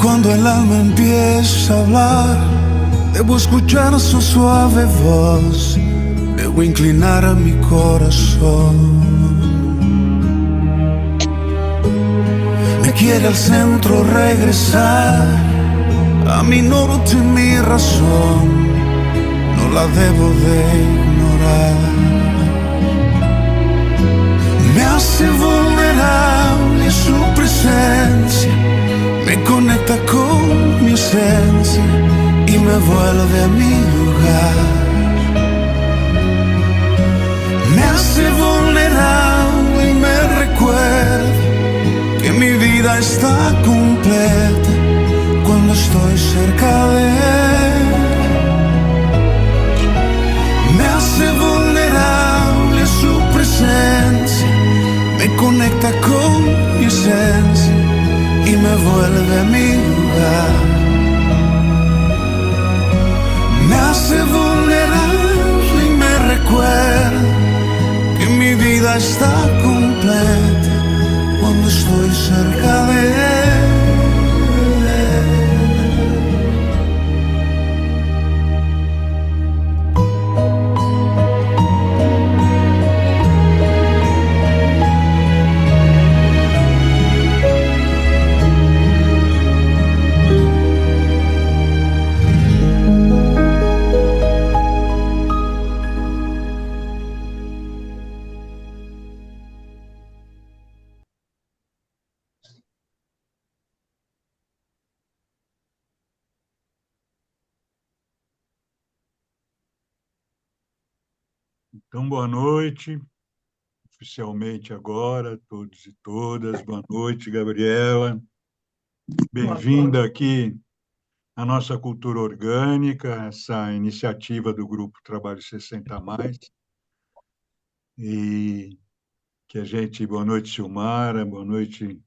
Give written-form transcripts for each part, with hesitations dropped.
Cuando el alma empieza a hablar, debo escuchar su suave voz, debo inclinar a mi corazón. Me quiere al centro regresar, a mi norte y mi razón, no la debo de ignorar. Me hace vulnerable su presencia, me conecta con mi esencia y me vuelve a mi lugar. Me hace vulnerable y me recuerda que mi vida está completa cuando estoy cerca de él. Me hace vulnerable su presencia, me conecta con mi esencia y me vuelve a mi lugar. Me hace vulnerable y me recuerda que mi vida está completa cuando estoy cerca de él. Então, boa noite, oficialmente agora, todos e todas. Boa noite, Gabriela. Bem-vinda aqui à nossa cultura orgânica, essa iniciativa do Grupo Trabalho 60+. E que a gente... Boa noite, Silmara. Boa noite,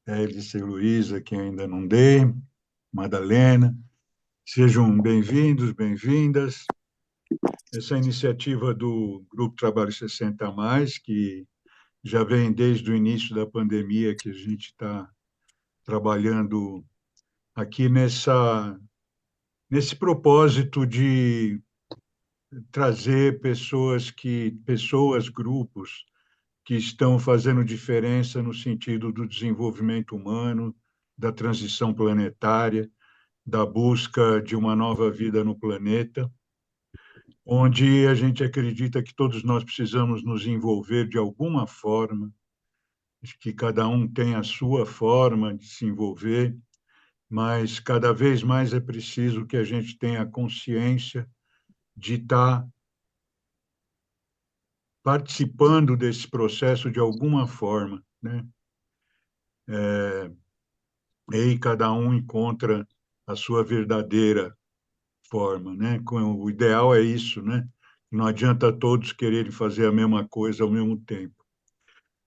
Hélice e Luísa, que ainda não dei. Madalena. Sejam bem-vindos, bem-vindas. Essa iniciativa do Grupo Trabalho 60+, que já vem desde o início da pandemia, que a gente está trabalhando aqui nesse propósito de trazer grupos que estão fazendo diferença no sentido do desenvolvimento humano, da transição planetária, da busca de uma nova vida no planeta, onde a gente acredita que todos nós precisamos nos envolver de alguma forma, que cada um tem a sua forma de se envolver, mas cada vez mais é preciso que a gente tenha consciência de estar participando desse processo de alguma forma, né? E aí cada um encontra a sua verdadeira forma, né? O ideal é isso, né? Não adianta todos quererem fazer a mesma coisa ao mesmo tempo.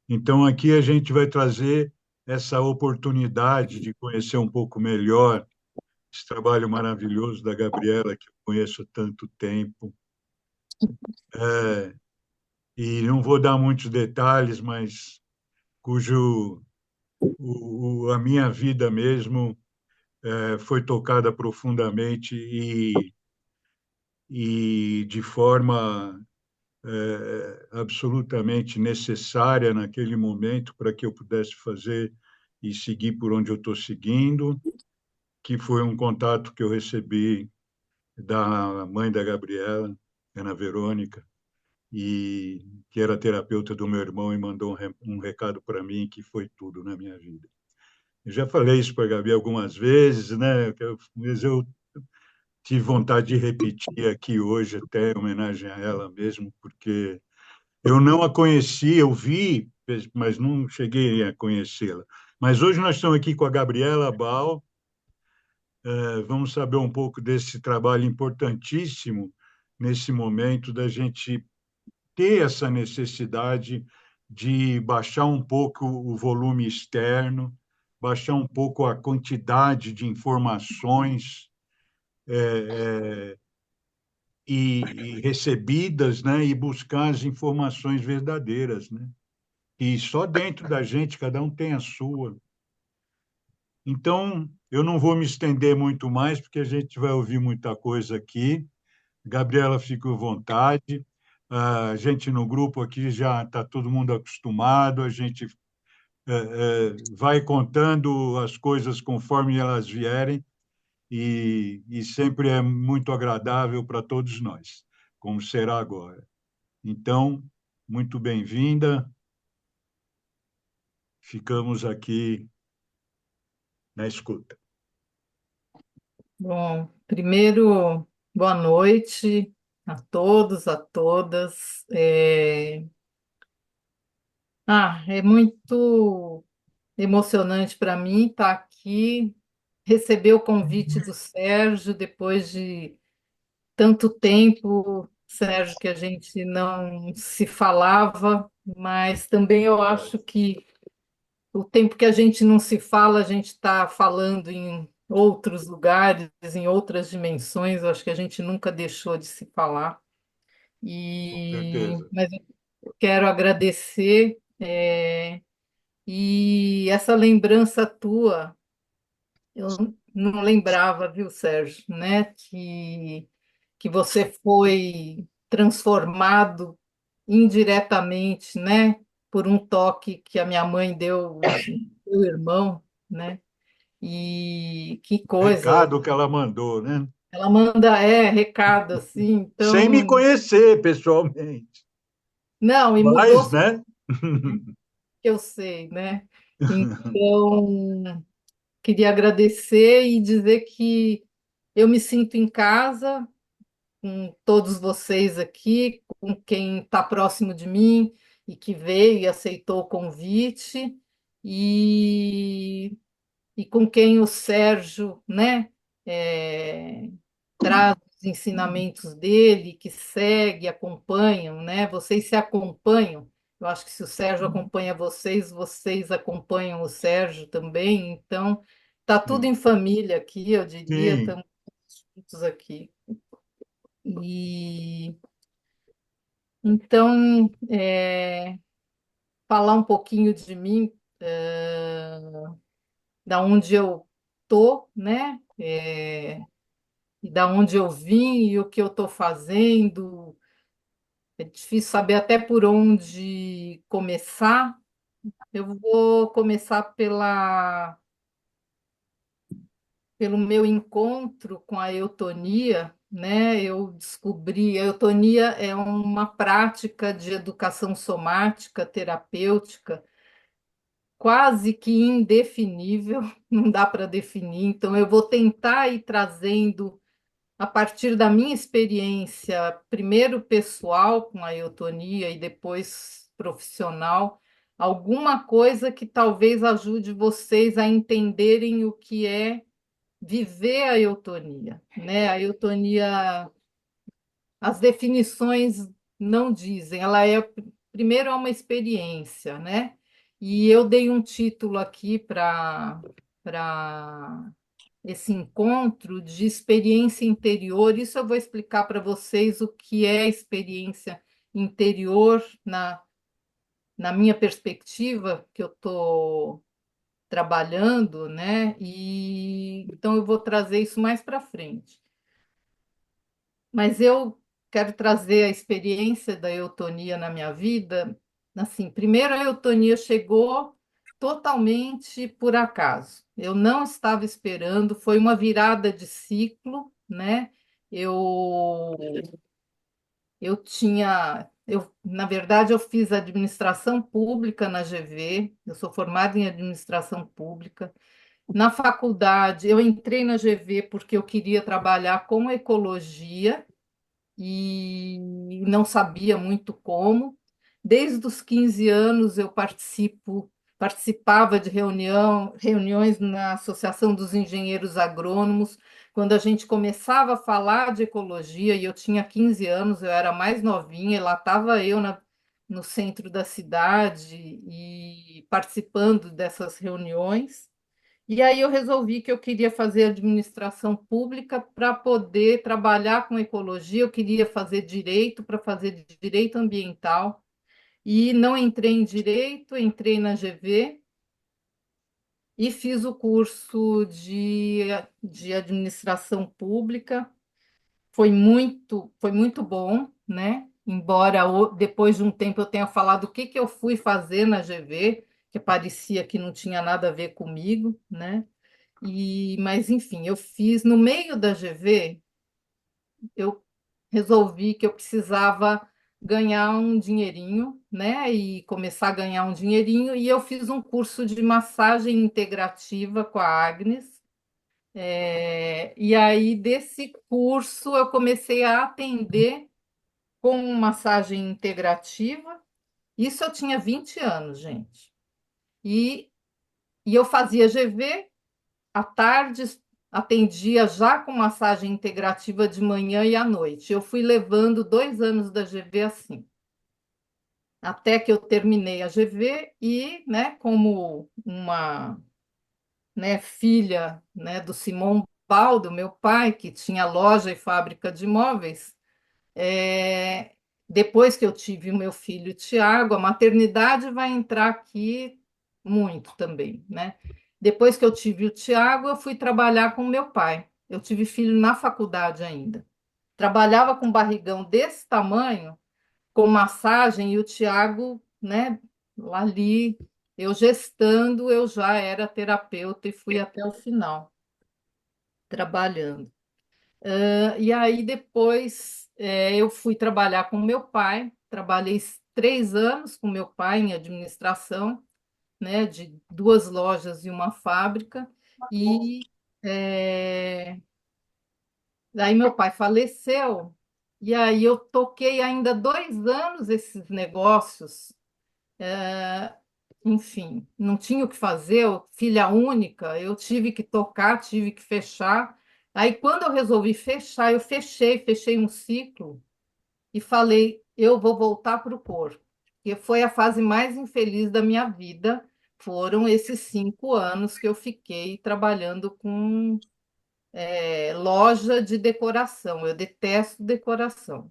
Então, aqui a gente vai trazer essa oportunidade de conhecer um pouco melhor esse trabalho maravilhoso da Gabriela, que eu conheço há tanto tempo. E não vou dar muitos detalhes, mas a minha vida mesmo foi tocada profundamente e de forma absolutamente necessária naquele momento para que eu pudesse fazer e seguir por onde eu estou seguindo, que foi um contato que eu recebi da mãe da Gabriela, Ana Verônica, e que era terapeuta do meu irmão e mandou um recado para mim que foi tudo na minha vida. Eu já falei isso para a Gabi algumas vezes, né? Mas eu tive vontade de repetir aqui hoje, até em homenagem a ela mesmo, porque eu não a conheci, eu vi, mas não cheguei a conhecê-la. Mas hoje nós estamos aqui com a Gabriela Bal, vamos saber um pouco desse trabalho importantíssimo nesse momento da gente ter essa necessidade de baixar um pouco o volume externo, baixar um pouco a quantidade de informações e recebidas, né, e buscar as informações verdadeiras, né? E só dentro da gente, cada um tem a sua. Então, eu não vou me estender muito mais, porque a gente vai ouvir muita coisa aqui. Gabriela, fique à vontade. A gente no grupo aqui já está todo mundo acostumado, a gente vai contando as coisas conforme elas vierem e sempre é muito agradável para todos nós, como será agora. Então, muito bem-vinda, ficamos aqui na escuta. Bom, primeiro, boa noite a todos, a todas. É muito emocionante para mim estar aqui, receber o convite do Sérgio depois de tanto tempo, Sérgio, que a gente não se falava, mas também eu acho que o tempo que a gente não se fala, a gente está falando em outros lugares, em outras dimensões. Eu acho que a gente nunca deixou de se falar. Com certeza. Mas eu quero agradecer, e essa lembrança tua, eu não lembrava, viu, Sérgio, né? Que você foi transformado indiretamente, né? Por um toque que a minha mãe deu no seu irmão, né? E que coisa, Recado que ela mandou, né? ela manda recado assim, Sem me então, conhecer pessoalmente, não, e mudou mas, sua né? vida, que eu sei, né? Então, queria agradecer e dizer que eu me sinto em casa com todos vocês aqui, com quem está próximo de mim e que veio e aceitou o convite, e, e com quem o Sérgio, né, é, traz os ensinamentos dele, que segue, acompanham, né? Vocês se acompanham. Eu acho que se o Sérgio acompanha vocês, vocês acompanham o Sérgio também. Então, tá tudo Sim, em família aqui, eu diria, sim, estamos juntos aqui. E então, falar um pouquinho de mim, da onde eu tô, né? E da onde eu vim e o que eu estou fazendo. É difícil saber até por onde começar. Eu vou começar pelo meu encontro com a eutonia, né? Eu descobri, a eutonia é uma prática de educação somática, terapêutica, quase que indefinível, não dá para definir. Então, eu vou tentar ir trazendo, a partir da minha experiência, primeiro pessoal com a eutonia e depois profissional, alguma coisa que talvez ajude vocês a entenderem o que é viver a eutonia, né? A eutonia, as definições não dizem, ela é primeiro é uma experiência, né? E eu dei um título aqui para esse encontro de experiência interior. Isso eu vou explicar para vocês o que é experiência interior na minha perspectiva, que eu estou trabalhando, né? E então eu vou trazer isso mais para frente. Mas eu quero trazer a experiência da eutonia na minha vida. Assim, primeiro a eutonia chegou totalmente por acaso. Eu não estava esperando, foi uma virada de ciclo, né? Eu na verdade, eu fiz administração pública na GV, eu sou formada em administração pública. Na faculdade, eu entrei na GV porque eu queria trabalhar com ecologia e não sabia muito como. Desde os 15 anos eu participava de reuniões na Associação dos Engenheiros Agrônomos, quando a gente começava a falar de ecologia, e eu tinha 15 anos, eu era mais novinha, e lá estava eu no centro da cidade e participando dessas reuniões. E aí eu resolvi que eu queria fazer administração pública para poder trabalhar com ecologia, eu queria fazer direito para fazer direito ambiental, e não entrei em direito, entrei na GV, e fiz o curso de administração pública. Foi muito bom, né? Embora depois de um tempo eu tenha falado o que que eu fui fazer na GV, que parecia que não tinha nada a ver comigo, né? Mas enfim, eu fiz no meio da GV, eu resolvi que eu precisava ganhar um dinheirinho, né? E começar a ganhar um dinheirinho, e eu fiz um curso de massagem integrativa com a Agnes. E aí, desse curso, eu comecei a atender com massagem integrativa. Isso eu tinha 20 anos, gente. E, e eu fazia GV à tarde, atendia já com massagem integrativa de manhã e à noite. Eu fui levando 2 anos da GV assim, até que eu terminei a GV e, né, como uma, né, filha, né, do Simão Baldo, meu pai, que tinha loja e fábrica de móveis. É, Depois que eu tive o meu filho Tiago, a maternidade vai entrar aqui muito também, né? Depois que eu tive o Tiago, eu fui trabalhar com meu pai. Eu tive filho na faculdade ainda. Trabalhava com barrigão desse tamanho, com massagem, e o Tiago, né, ali, eu gestando, eu já era terapeuta e fui até o final trabalhando. E aí depois eu fui trabalhar com meu pai, trabalhei 3 anos com meu pai em administração, né, de 2 lojas e uma fábrica, e é, daí meu pai faleceu, e aí eu toquei ainda 2 anos esses negócios. Enfim, não tinha o que fazer, filha única, eu tive que tocar, tive que fechar. Aí, quando eu resolvi fechar, eu fechei um ciclo e falei, eu vou voltar para o corpo, que foi a fase mais infeliz da minha vida. Foram esses 5 anos que eu fiquei trabalhando com loja de decoração. Eu detesto decoração.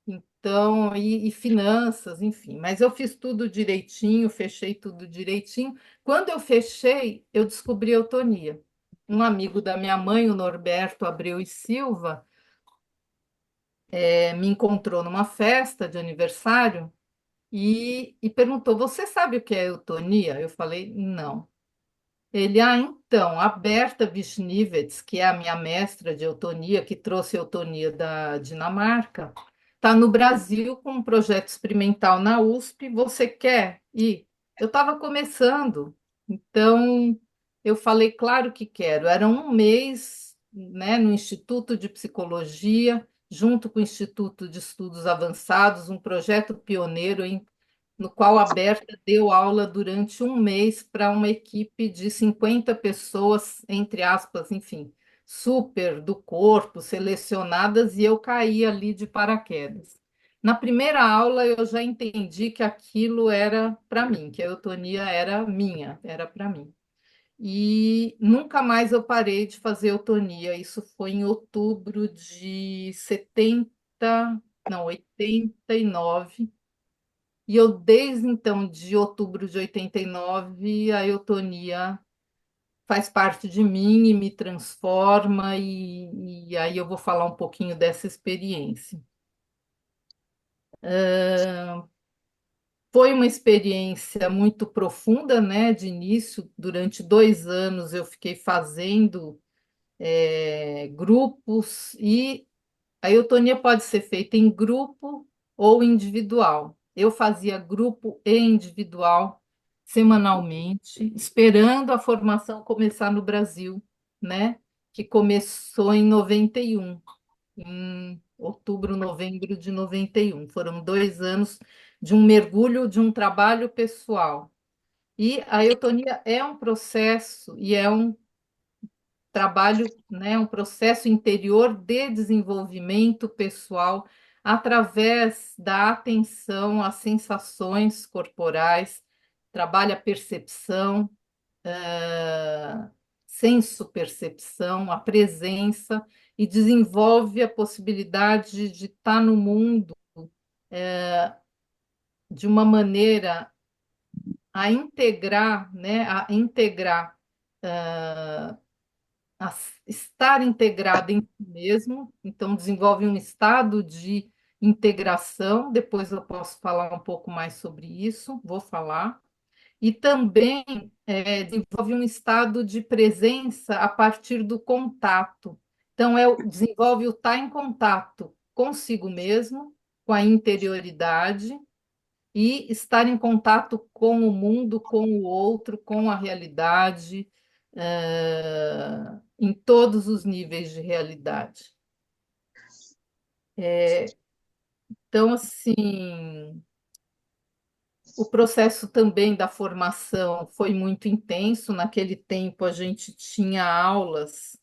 Então, e finanças, enfim. Mas eu fiz tudo direitinho, fechei tudo direitinho. Quando eu fechei, eu descobri eutonia. Um amigo da minha mãe, o Norberto Abreu e Silva, me encontrou numa festa de aniversário e perguntou: Você sabe o que é eutonia? Eu falei: Não. Ele, então, a Berta Wisniewicz, que é a minha mestra de eutonia, que trouxe eutonia da Dinamarca, está no Brasil com um projeto experimental na USP. Você quer ir? Eu estava começando, então eu falei, claro que quero. Era um mês, né, no Instituto de Psicologia, junto com o Instituto de Estudos Avançados, um projeto pioneiro no qual a Berta deu aula durante um mês para uma equipe de 50 pessoas, entre aspas, enfim, super do corpo, selecionadas, e eu caí ali de paraquedas. Na primeira aula, eu já entendi que aquilo era para mim, que a eutonia era minha, era para mim. E nunca mais eu parei de fazer eutonia. Isso foi em outubro de 70, não, 89. E eu, desde então, de outubro de 89, a eutonia faz parte de mim e me transforma, e aí eu vou falar um pouquinho dessa experiência. Foi uma experiência muito profunda, né? De início, durante 2 anos eu fiquei fazendo grupos, e a eutonia pode ser feita em grupo ou individual. Eu fazia grupo e individual semanalmente, esperando a formação começar no Brasil, né? Que começou em 91, em outubro, novembro de 91. Foram 2 anos de um mergulho, de um trabalho pessoal. E a eutonia é um processo e é um trabalho, né, um processo interior de desenvolvimento pessoal através da atenção às sensações corporais, trabalha a percepção, senso-percepção, a presença, e desenvolve a possibilidade de estar no mundo de uma maneira a integrar, né, a integrar, ah, a estar integrado em si mesmo, então desenvolve um estado de integração, depois eu posso falar um pouco mais sobre isso, vou falar, e também desenvolve um estado de presença a partir do contato. Então, desenvolve o estar em contato consigo mesmo, com a interioridade, e estar em contato com o mundo, com o outro, com a realidade, em todos os níveis de realidade. Então, assim, o processo também da formação foi muito intenso. Naquele tempo, a gente tinha aulas,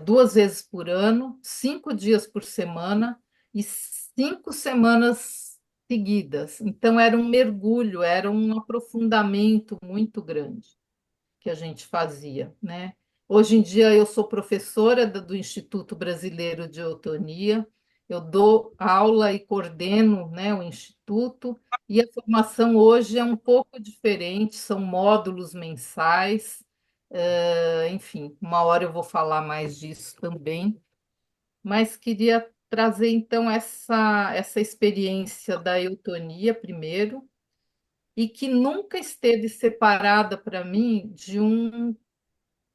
2 vezes por ano, 5 dias por semana e 5 semanas seguidas. Então, era um mergulho, era um aprofundamento muito grande que a gente fazia, né? Hoje em dia eu sou professora do Instituto Brasileiro de Eutonia, eu dou aula e coordeno, né, o Instituto, e a formação hoje é um pouco diferente, são módulos mensais, enfim, uma hora eu vou falar mais disso também, mas queria trazer então essa experiência da eutonia primeiro, e que nunca esteve separada para mim de um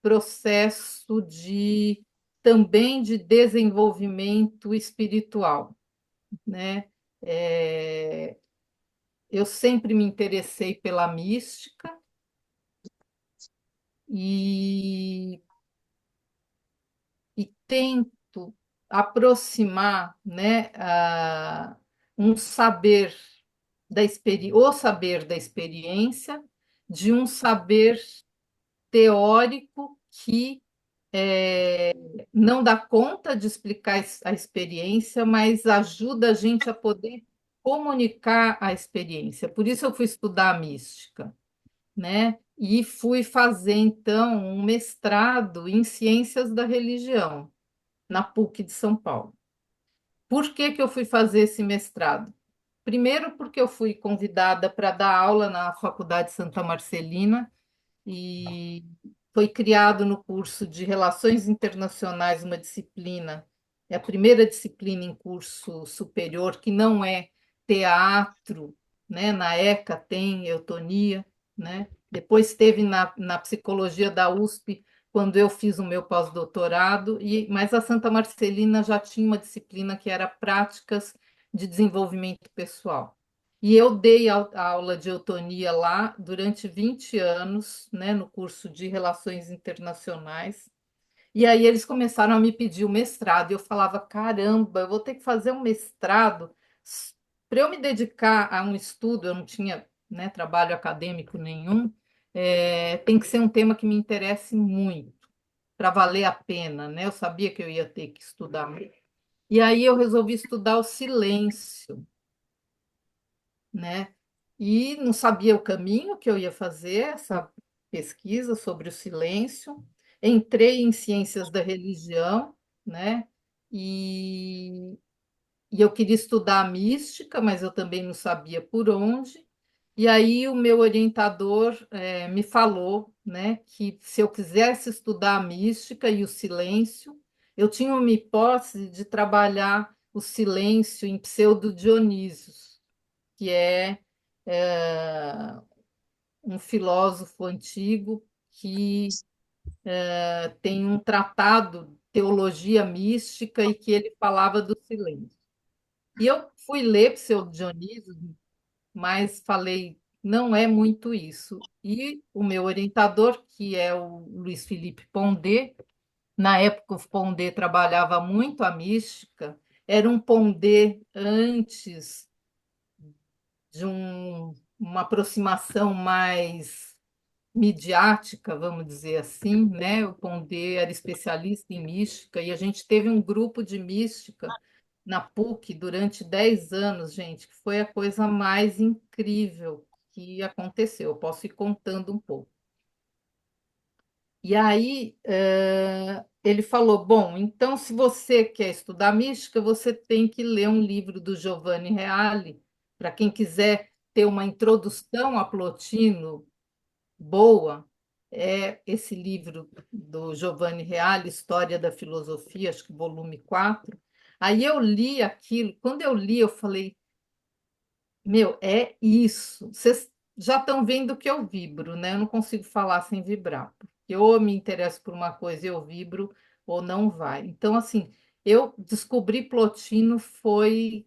processo de também de desenvolvimento espiritual, né? É, eu sempre me interessei pela mística e, e tento aproximar, né, um saber o saber da experiência de um saber teórico que não dá conta de explicar a experiência, mas ajuda a gente a poder comunicar a experiência. Por isso eu fui estudar a mística, né? E fui fazer, então, um mestrado em ciências da religião, na PUC de São Paulo. Por que que eu fui fazer esse mestrado? Primeiro, porque eu fui convidada para dar aula na Faculdade Santa Marcelina, e foi criado no curso de Relações Internacionais uma disciplina, é a primeira disciplina em curso superior que não é teatro, né? Na ECA tem eutonia, né? Depois teve na psicologia da USP, quando eu fiz o meu pós-doutorado, mas a Santa Marcelina já tinha uma disciplina que era práticas de desenvolvimento pessoal. E eu dei a aula de eutonia lá durante 20 anos, né, no curso de Relações Internacionais. E aí eles começaram a me pedir o mestrado. E eu falava: caramba, eu vou ter que fazer um mestrado para eu me dedicar a um estudo. Eu não tinha, né, trabalho acadêmico nenhum. Tem que ser um tema que me interesse muito, para valer a pena, né? Eu sabia que eu ia ter que estudar. E aí eu resolvi estudar o silêncio, né? E não sabia o caminho que eu ia fazer, essa pesquisa sobre o silêncio. Entrei em ciências da religião, né? E, e eu queria estudar a mística, mas eu também não sabia por onde. E aí o meu orientador me falou, né, que se eu quisesse estudar a mística e o silêncio, eu tinha uma hipótese de trabalhar o silêncio em Pseudo-Dionísios, que é um filósofo antigo que tem um tratado, Teologia Mística, e que ele falava do silêncio. E eu fui ler Pseudo-Dionísio, mas falei, não é muito isso. E o meu orientador, que é o Luiz Felipe Pondé, na época o Pondé trabalhava muito a mística, era um Pondé antes de uma aproximação mais midiática, vamos dizer assim, né? O Pondé era especialista em mística e a gente teve um grupo de mística na PUC durante 10 anos, gente, que foi a coisa mais incrível que aconteceu. Eu posso ir contando um pouco. E aí ele falou: bom, então se você quer estudar mística, você tem que ler um livro do Giovanni Reale, para quem quiser ter uma introdução a Plotino boa, é esse livro do Giovanni Reale, História da Filosofia, acho que volume 4. Aí eu li aquilo, quando eu li, eu falei, meu, é isso. Vocês já estão vendo que eu vibro, né? Eu não consigo falar sem vibrar, porque ou eu me interesso por uma coisa e eu vibro, ou não vai. Então, assim, eu descobri Plotino foi.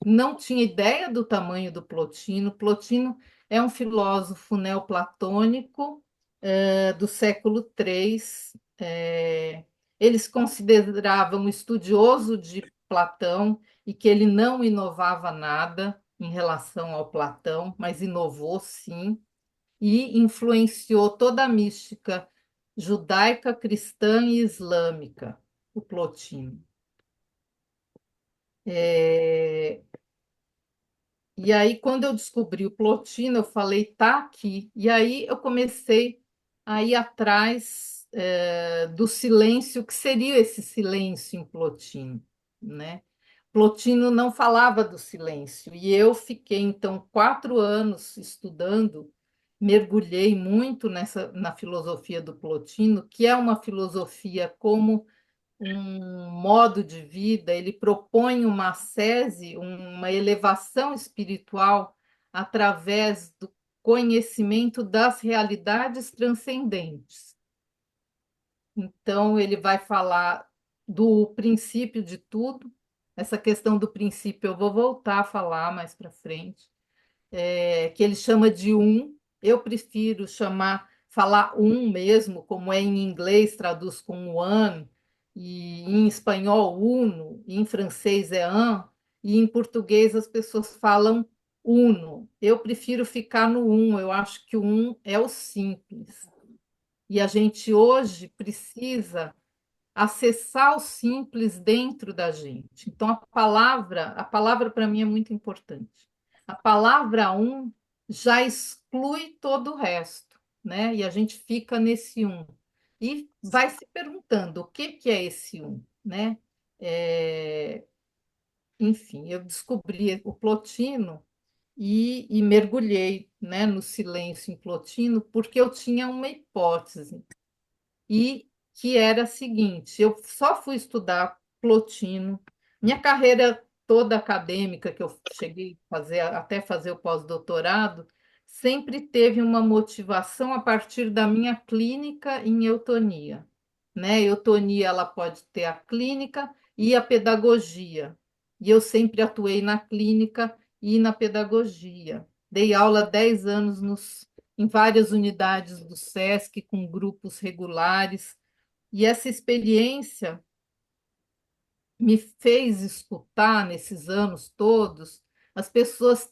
Não tinha ideia do tamanho do Plotino. Plotino é um filósofo neoplatônico, do século III. Eles consideravam estudioso de Platão e que ele não inovava nada em relação ao Platão, mas inovou sim, e influenciou toda a mística judaica, cristã e islâmica, o Plotino. É, E aí, quando eu descobri o Plotino, eu falei, tá aqui. E aí eu comecei a ir atrás, do silêncio, o que seria esse silêncio em Plotino, né? Plotino não falava do silêncio, e eu fiquei, então, 4 anos estudando, mergulhei muito na filosofia do Plotino, que é uma filosofia como um modo de vida, ele propõe uma ascese, uma elevação espiritual através do conhecimento das realidades transcendentes. Então, ele vai falar do princípio de tudo. Essa questão do princípio eu vou voltar a falar mais para frente, que ele chama de um. Eu prefiro falar um mesmo, como é em inglês, traduz com one, e em espanhol uno, e em francês é un, e em português as pessoas falam uno. Eu prefiro ficar no um, eu acho que o um é o simples. E a gente hoje precisa acessar o simples dentro da gente. Então, a palavra para mim é muito importante. A palavra um já exclui todo o resto, né? E a gente fica nesse um. E vai se perguntando o que é esse um, né? É, enfim, eu descobri o Plotino e mergulhei, né, no silêncio em Plotino, porque eu tinha uma hipótese e que era a seguinte: eu só fui estudar Plotino, minha carreira toda acadêmica, que eu cheguei a fazer, até fazer o pós-doutorado, sempre teve uma motivação a partir da minha clínica em eutonia, né? Eutonia, ela pode ter a clínica e a pedagogia, e eu sempre atuei na clínica e na pedagogia. Dei aula 10 anos em várias unidades do SESC, com grupos regulares, e essa experiência me fez escutar, nesses anos todos, as pessoas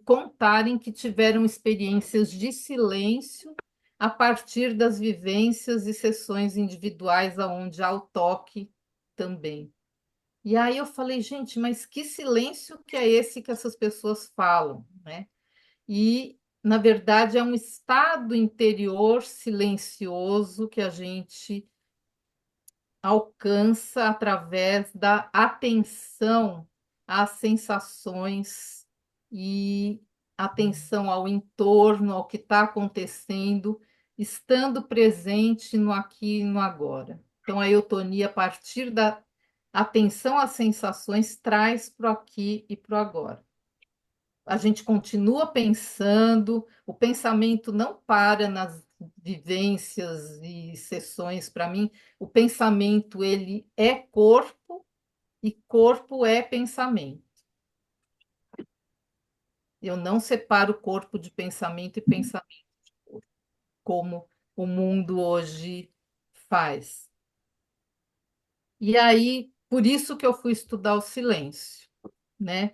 contarem que tiveram experiências de silêncio a partir das vivências e sessões individuais, aonde há o toque também. E aí eu falei, gente, mas que silêncio que é esse que essas pessoas falam, né? E, na verdade, é um estado interior silencioso que a gente alcança através da atenção às sensações e atenção ao entorno, ao que está acontecendo, estando presente no aqui e no agora. Então, a eutonia, a partir da atenção às sensações, traz para o aqui e para o agora. A gente continua pensando, o pensamento não para nas vivências e sessões. Para mim, o pensamento ele é corpo e corpo é pensamento. Eu não separo corpo de pensamento e pensamento de corpo, como o mundo hoje faz. E aí, por isso que eu fui estudar o silêncio, né?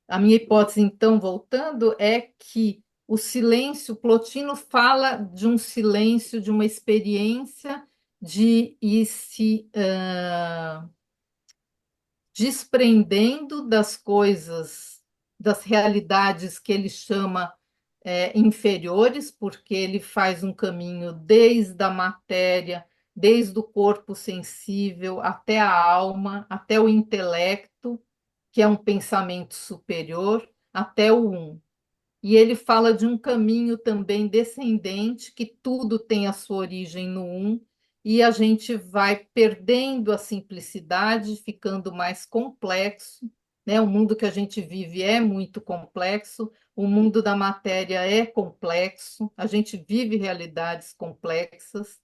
A minha hipótese, então, voltando, é que o silêncio, Plotino fala de um silêncio, de uma experiência de ir se desprendendo das coisas, das realidades que ele chama inferiores, porque ele faz um caminho desde a matéria, desde o corpo sensível até a alma, até o intelecto, que é um pensamento superior, até o um. E ele fala de um caminho também descendente, que tudo tem a sua origem no um, e a gente vai perdendo a simplicidade, ficando mais complexo, né? O mundo que a gente vive é muito complexo, o mundo da matéria é complexo, a gente vive realidades complexas,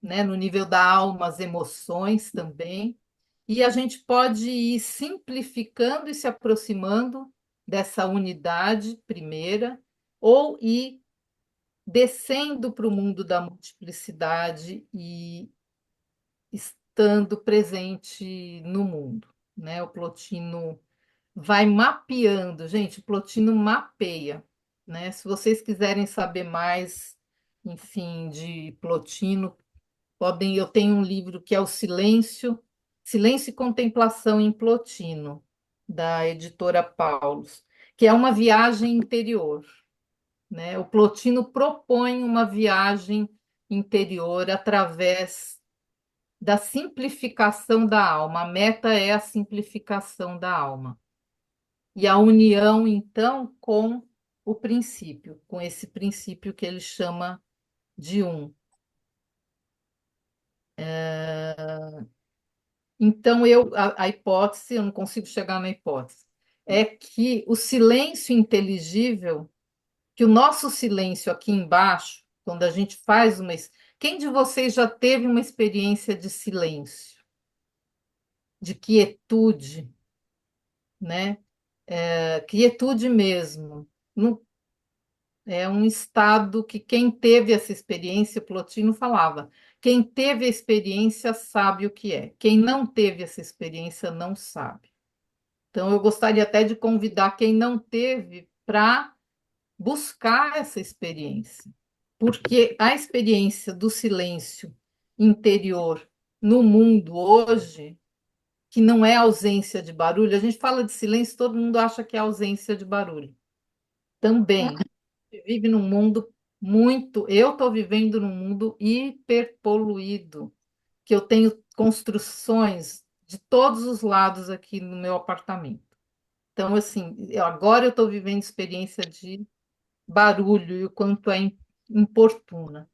né? No nível da alma, as emoções também. E a gente pode ir simplificando e se aproximando dessa unidade primeira, ou ir descendo para o mundo da multiplicidade e estando presente no mundo, né? O Plotino vai mapeando, gente, o Plotino mapeia, né? Se vocês quiserem saber mais, enfim, de Plotino, podem, eu tenho um livro que é o Silêncio e Contemplação em Plotino, da editora Paulus, que é uma viagem interior, né? O Plotino propõe uma viagem interior através da simplificação da alma. A meta é a simplificação da alma. E a união, então, com o princípio, com esse princípio que ele chama de um. Então, a hipótese, eu não consigo chegar na hipótese, é que o silêncio inteligível, que o nosso silêncio aqui embaixo, quando a gente faz uma. Quem de vocês já teve uma experiência de silêncio, de quietude, né? Quietude mesmo. É um estado que quem teve essa experiência, o Plotino falava, quem teve a experiência sabe o que é, quem não teve essa experiência não sabe. Então, eu gostaria até de convidar quem não teve para buscar essa experiência, porque a experiência do silêncio interior no mundo hoje, que não é ausência de barulho, a gente fala de silêncio, todo mundo acha que é ausência de barulho. Também vive num mundo muito. Eu estou vivendo num mundo hiperpoluído, que eu tenho construções de todos os lados aqui no meu apartamento. Então, assim, agora eu estou vivendo experiência de barulho e o quanto é importuna.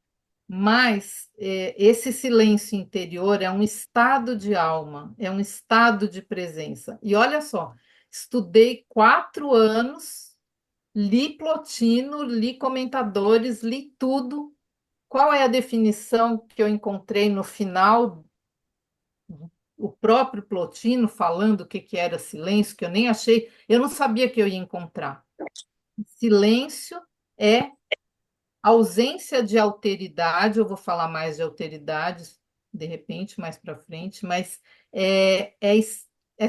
Mas esse silêncio interior é um estado de alma, é um estado de presença. E olha só, estudei 4 anos, li Plotino, li comentadores, li tudo. Qual é a definição que eu encontrei no final? O próprio Plotino falando o que que era silêncio, que eu nem achei, eu não sabia que eu ia encontrar. Silêncio é ausência de alteridade, eu vou falar mais de alteridades, de repente, mais para frente, mas é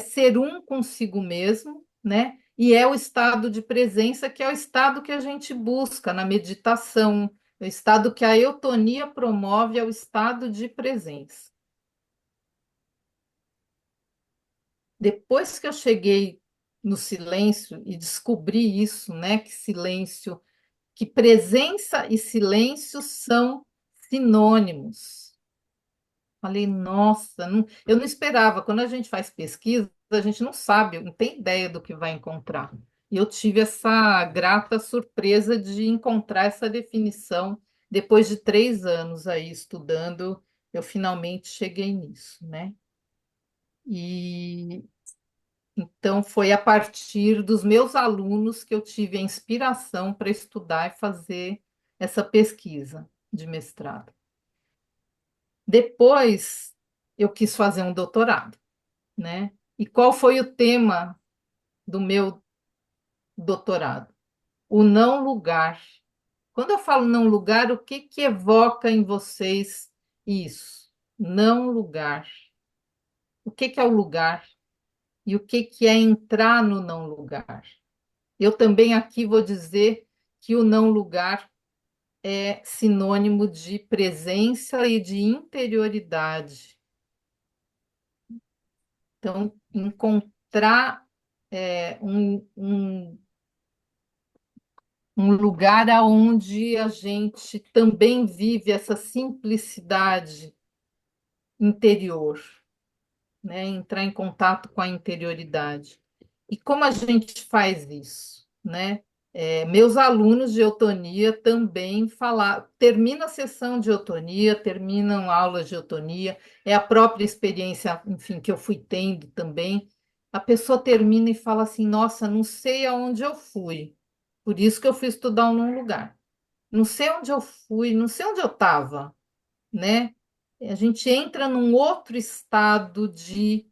ser um consigo mesmo, né? E é o estado de presença, que é o estado que a gente busca na meditação, o estado que a eutonia promove, é o estado de presença. Depois que eu cheguei no silêncio e descobri isso, né? Que silêncio, que presença e silêncio são sinônimos. Falei, nossa, eu não esperava. Quando a gente faz pesquisa, a gente não sabe, não tem ideia do que vai encontrar. E eu tive essa grata surpresa de encontrar essa definição. Depois de 3 anos aí estudando, eu finalmente cheguei nisso, né? E então foi a partir dos meus alunos que eu tive a inspiração para estudar e fazer essa pesquisa de mestrado. Depois eu quis fazer um doutorado, né? E qual foi o tema do meu doutorado? O não lugar. Quando eu falo não lugar, o que que evoca em vocês isso? Não lugar. O que é o lugar? E o que é entrar no não lugar? Eu também aqui vou dizer que o não lugar é sinônimo de presença e de interioridade. Então, encontrar um lugar onde a gente também vive essa simplicidade interior, né? Entrar em contato com a interioridade. E como a gente faz isso, né? Meus alunos de eutonia também falar, termina a sessão de eutonia, terminam aulas de eutonia, é a própria experiência, enfim, que eu fui tendo também. A pessoa termina e fala assim: Nossa, não sei aonde eu fui, por isso que eu fui estudar num lugar. Não sei onde eu fui, não sei onde eu estava, né? A gente entra num outro estado de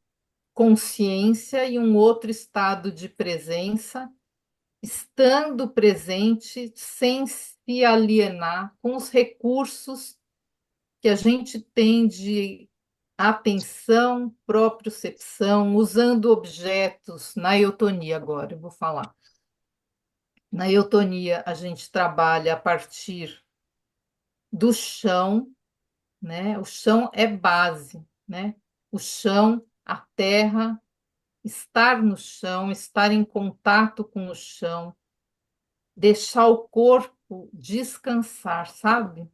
consciência e um outro estado de presença, estando presente, sem se alienar, com os recursos que a gente tem de atenção, propriocepção, usando objetos na eutonia agora, eu vou falar. Na eutonia, a gente trabalha a partir do chão, né? O chão é base, né? O chão, a terra, estar no chão, estar em contato com o chão, deixar o corpo descansar, sabe?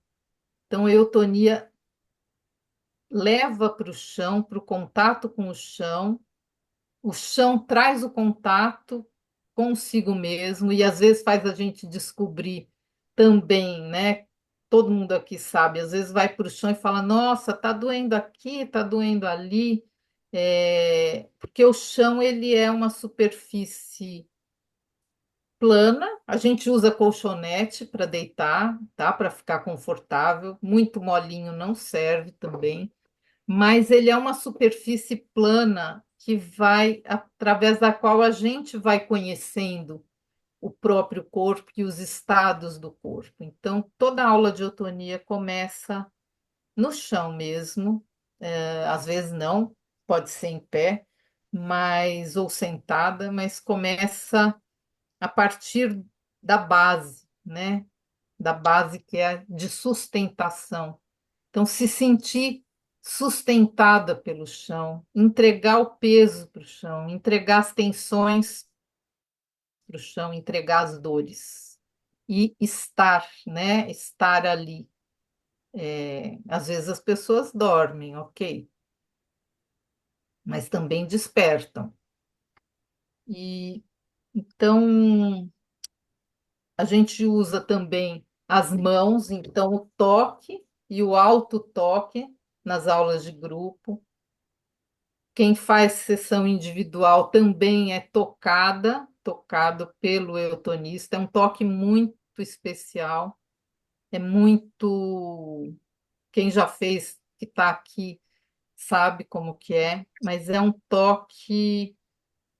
Então, a eutonia leva para o chão, para o contato com o chão traz o contato consigo mesmo, e às vezes faz a gente descobrir também, né? Todo mundo aqui sabe, às vezes vai para o chão e fala: Nossa, tá doendo aqui, tá doendo ali. Porque o chão ele é uma superfície plana, a gente usa colchonete para deitar, tá? Para ficar confortável. Muito molinho não serve também, mas ele é uma superfície plana que vai, através da qual a gente vai conhecendo o próprio corpo e os estados do corpo. Então, toda aula de otonia começa no chão mesmo, às vezes não, pode ser em pé, mas ou sentada, mas começa a partir da base, né? Da base que é de sustentação. Então, se sentir sustentada pelo chão, entregar o peso para o chão, entregar as tensões para o chão, entregar as dores e estar, né? Estar ali. Às vezes as pessoas dormem, ok, mas também despertam. E então a gente usa também as mãos, então o toque e o autotoque nas aulas de grupo. Quem faz sessão individual também é tocado pelo eutonista. É um toque muito especial, é muito. Quem já fez, que está aqui, sabe como que é, mas é um toque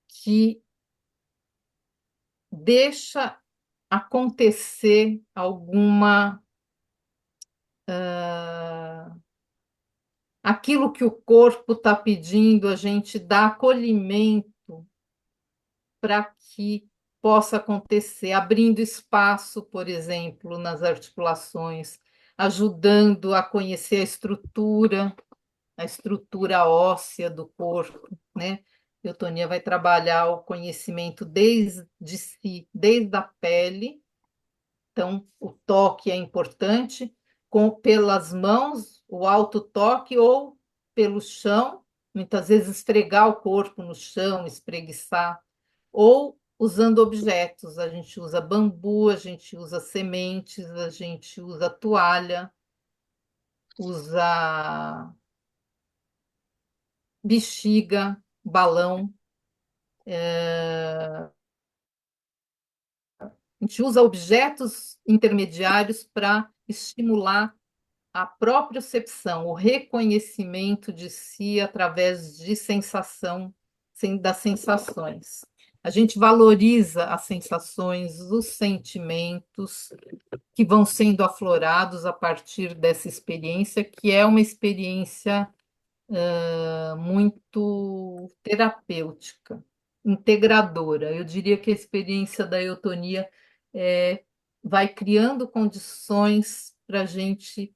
que deixa acontecer alguma aquilo que o corpo está pedindo, a gente dá acolhimento para que possa acontecer, abrindo espaço, por exemplo, nas articulações, ajudando a conhecer a estrutura óssea do corpo, né? Eutonia vai trabalhar o conhecimento desde si, desde a pele. Então, o toque é importante, pelas mãos, o autotoque ou pelo chão, muitas vezes esfregar o corpo no chão, espreguiçar, ou usando objetos. A gente usa bambu, a gente usa sementes, a gente usa toalha, usa bexiga, balão. A gente usa objetos intermediários para estimular a propriocepção, o reconhecimento de si através de sensação, das sensações. A gente valoriza as sensações, os sentimentos que vão sendo aflorados a partir dessa experiência, que é uma experiência muito terapêutica, integradora. Eu diria que a experiência da eutonia vai criando condições para a gente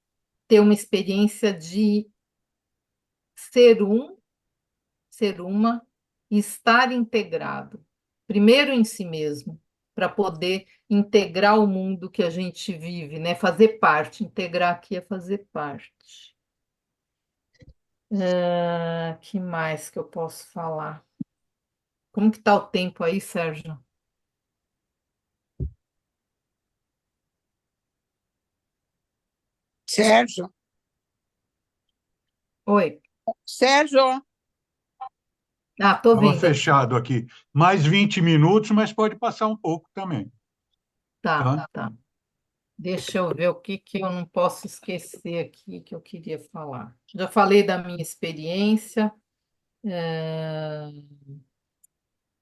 ter uma experiência de ser ser uma e estar integrado, primeiro em si mesmo, para poder integrar o mundo que a gente vive, né? Fazer parte, integrar aqui é fazer parte. Que mais que eu posso falar? Como que está o tempo aí, Sérgio? Sérgio, Oi. Sérgio, Ah, tô Estava vendo aqui. fechado aqui. Mais 20 minutos, mas pode passar um pouco também, Tá, tá? tá. Deixa eu ver o que que eu não posso esquecer aqui que eu queria falar. Já falei da minha experiência.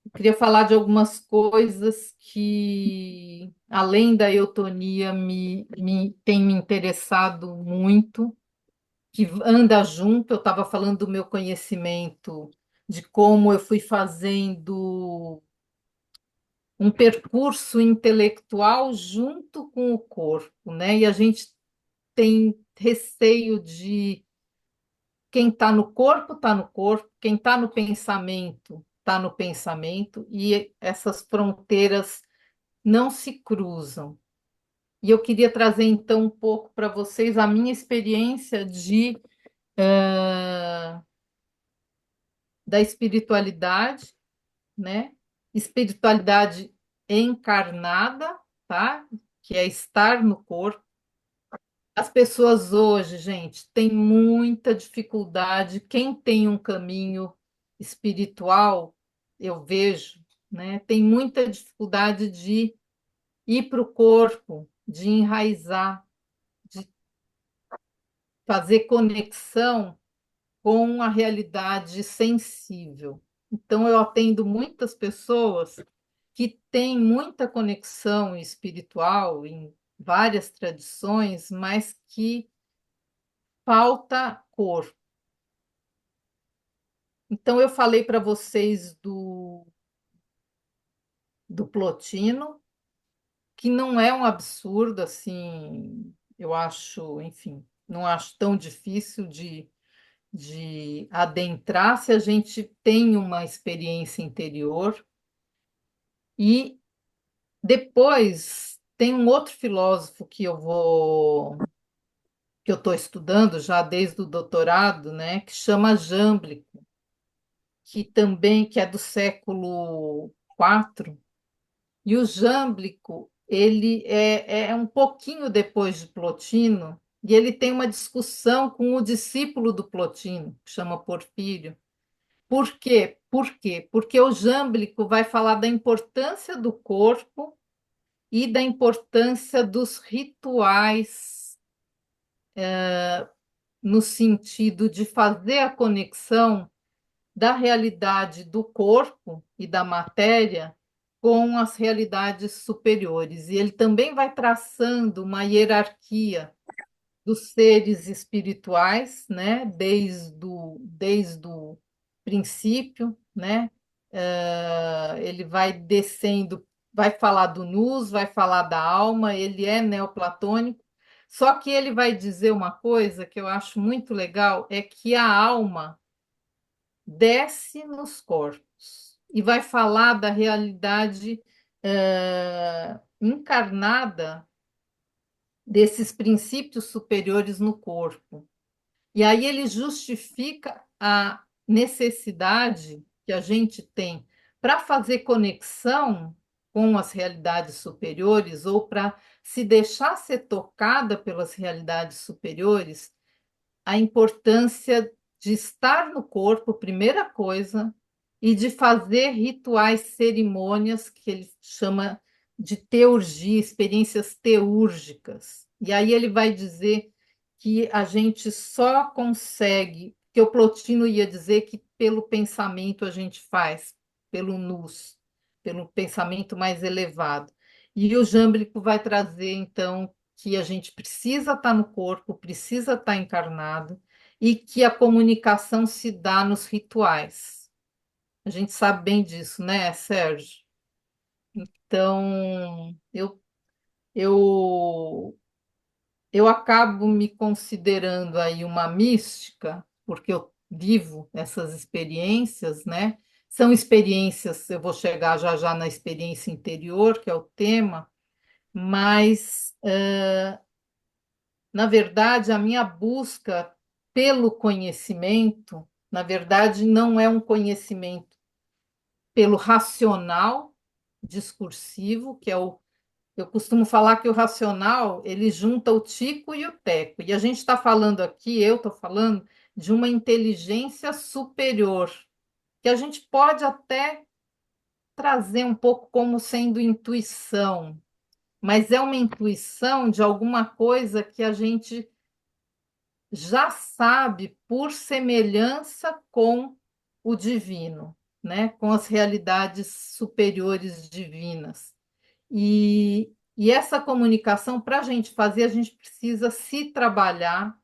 Eu queria falar de algumas coisas que, além da eutonia, tem me interessado muito, que anda junto. Eu estava falando do meu conhecimento, de como eu fui fazendo um percurso intelectual junto com o corpo, né? E a gente tem receio de quem está no corpo, quem está no pensamento, e essas fronteiras não se cruzam. E eu queria trazer, então, um pouco para vocês a minha experiência da espiritualidade, né? Espiritualidade encarnada, tá? Que é estar no corpo. As pessoas hoje, gente, têm muita dificuldade. Quem tem um caminho espiritual, eu vejo, né, tem muita dificuldade de ir para o corpo, de enraizar, de fazer conexão com a realidade sensível. Então, eu atendo muitas pessoas que têm muita conexão espiritual em várias tradições, mas que falta cor. Então, eu falei para vocês do Plotino, que não é um absurdo, assim, eu acho, enfim, não acho tão difícil de adentrar se a gente tem uma experiência interior. E depois tem um outro filósofo que eu estou estudando já desde o doutorado, né, que chama Jâmblico, que é do século IV. E o Jâmblico, ele é um pouquinho depois de Plotino, e ele tem uma discussão com o discípulo do Plotino, que chama Porfírio. Por quê? Por quê? Porque o Jâmblico vai falar da importância do corpo e da importância dos rituais, no sentido de fazer a conexão da realidade do corpo e da matéria com as realidades superiores. E ele também vai traçando uma hierarquia dos seres espirituais, né? Desde o princípio, né? Ele vai descendo, vai falar do nus, vai falar da alma, ele é neoplatônico, só que ele vai dizer uma coisa que eu acho muito legal, é que a alma desce nos corpos e vai falar da realidade encarnada desses princípios superiores no corpo. E aí ele justifica a necessidade que a gente tem para fazer conexão com as realidades superiores ou para se deixar ser tocada pelas realidades superiores, a importância de estar no corpo, primeira coisa, e de fazer rituais, cerimônias, que ele chama de teurgia, experiências teúrgicas. E aí ele vai dizer que a gente só consegue, que o Plotino ia dizer que pelo pensamento a gente faz, pelo nus, pelo pensamento mais elevado. E o Jâmblico vai trazer, então, que a gente precisa estar no corpo, precisa estar encarnado, e que a comunicação se dá nos rituais. A gente sabe bem disso, né, Sérgio? Então, eu, eu acabo me considerando aí uma mística, porque eu vivo essas experiências, né? São experiências, eu vou chegar já já na experiência interior, que é o tema, mas na verdade, a minha busca pelo conhecimento, na verdade, não é um conhecimento pelo racional discursivo, que é eu costumo falar que o racional, ele junta o tico e o teco. E a gente está falando aqui, eu estou falando, de uma inteligência superior, que a gente pode até trazer um pouco como sendo intuição, mas é uma intuição de alguma coisa que a gente já sabe por semelhança com o divino, né? Com as realidades superiores divinas. E essa comunicação, para a gente fazer, a gente precisa se trabalhar,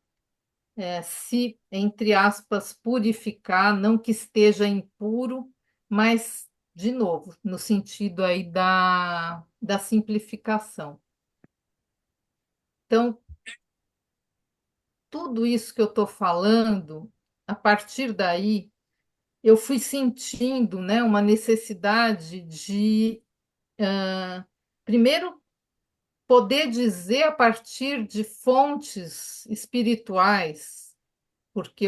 se, entre aspas, purificar, não que esteja impuro, mas, de novo, no sentido aí da simplificação. Então, tudo isso que eu estou falando, a partir daí, eu fui sentindo, né, uma necessidade de, primeiro, poder dizer a partir de fontes espirituais, porque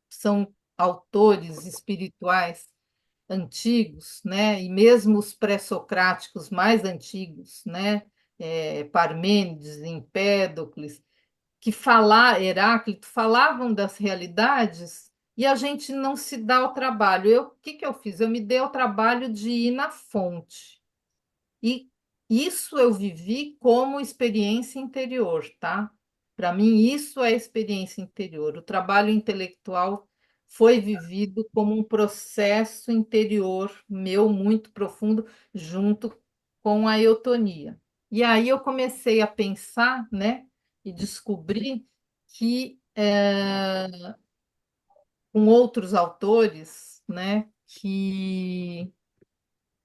são autores espirituais antigos, né, e mesmo os pré-socráticos mais antigos, né, Parmênides, Empédocles, que Heráclito, falavam das realidades e a gente não se dá o trabalho. O que que eu fiz? Eu me dei o trabalho de ir na fonte. E isso eu vivi como experiência interior, tá? Para mim, isso é experiência interior. O trabalho intelectual foi vivido como um processo interior meu muito profundo, junto com a eutonia. E aí eu comecei a pensar, né, e descobri que, com outros autores, né, que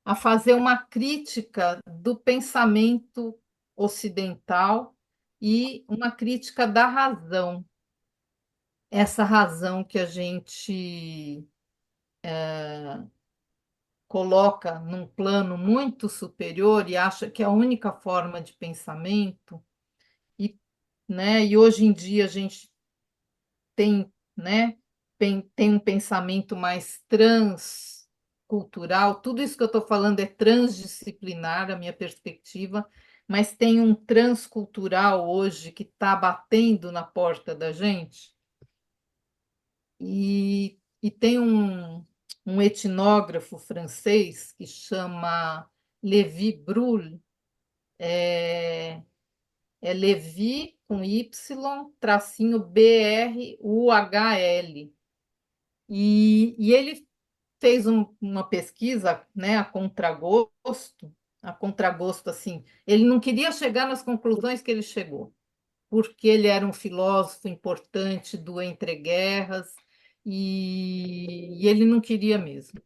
a fazer uma crítica do pensamento ocidental e uma crítica da razão. Essa razão que a gente coloca num plano muito superior e acha que é a única forma de pensamento, e, né, e hoje em dia a gente tem, né, tem um pensamento mais transcultural. Tudo isso que eu estou falando é transdisciplinar, a minha perspectiva, mas tem um transcultural hoje que está batendo na porta da gente. E tem um etnógrafo francês que chama Levi Bruhl, é Levi com Y, tracinho Bruhl. E ele fez uma pesquisa, né, a contragosto, assim, ele não queria chegar nas conclusões que ele chegou, porque ele era um filósofo importante do entreguerras, e ele não queria mesmo.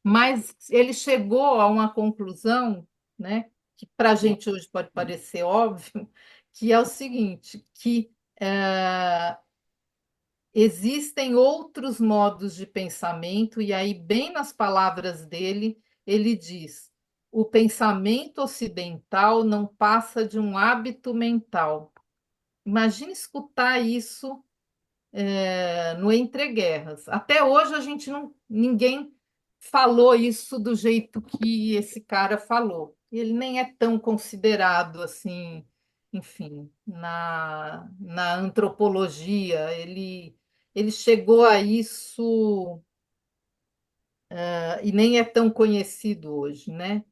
Mas ele chegou a uma conclusão, né, que para a gente hoje pode parecer óbvio, que é o seguinte, que existem outros modos de pensamento, e aí, bem nas palavras dele, ele diz: o pensamento ocidental não passa de um hábito mental. Imagine escutar isso no Entreguerras. Até hoje a gente não, ninguém falou isso do jeito que esse cara falou. Ele nem é tão considerado assim, enfim, na antropologia. Ele chegou a isso, e nem é tão conhecido hoje, né?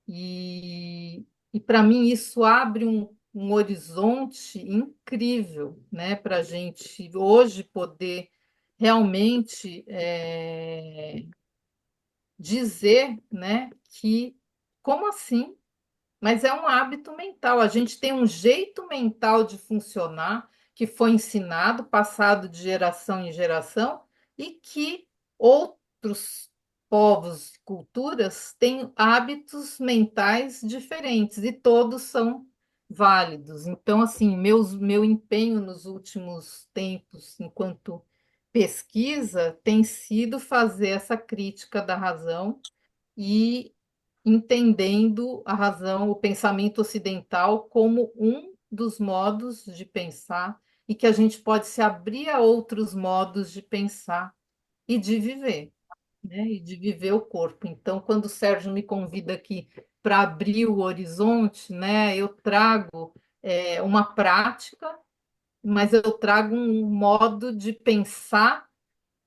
E para mim isso abre um horizonte incrível, né, para a gente hoje poder realmente dizer, né, que como assim? Mas é um hábito mental. A gente tem um jeito mental de funcionar que foi ensinado, passado de geração em geração, e que outros povos e culturas têm hábitos mentais diferentes, e todos são válidos. Então, assim, meu empenho nos últimos tempos, enquanto pesquisa, tem sido fazer essa crítica da razão e entendendo a razão, o pensamento ocidental como um dos modos de pensar, e que a gente pode se abrir a outros modos de pensar e de viver, né? E de viver o corpo. Então, quando o Sérgio me convida aqui para abrir o horizonte, né? Eu trago uma prática, mas eu trago um modo de pensar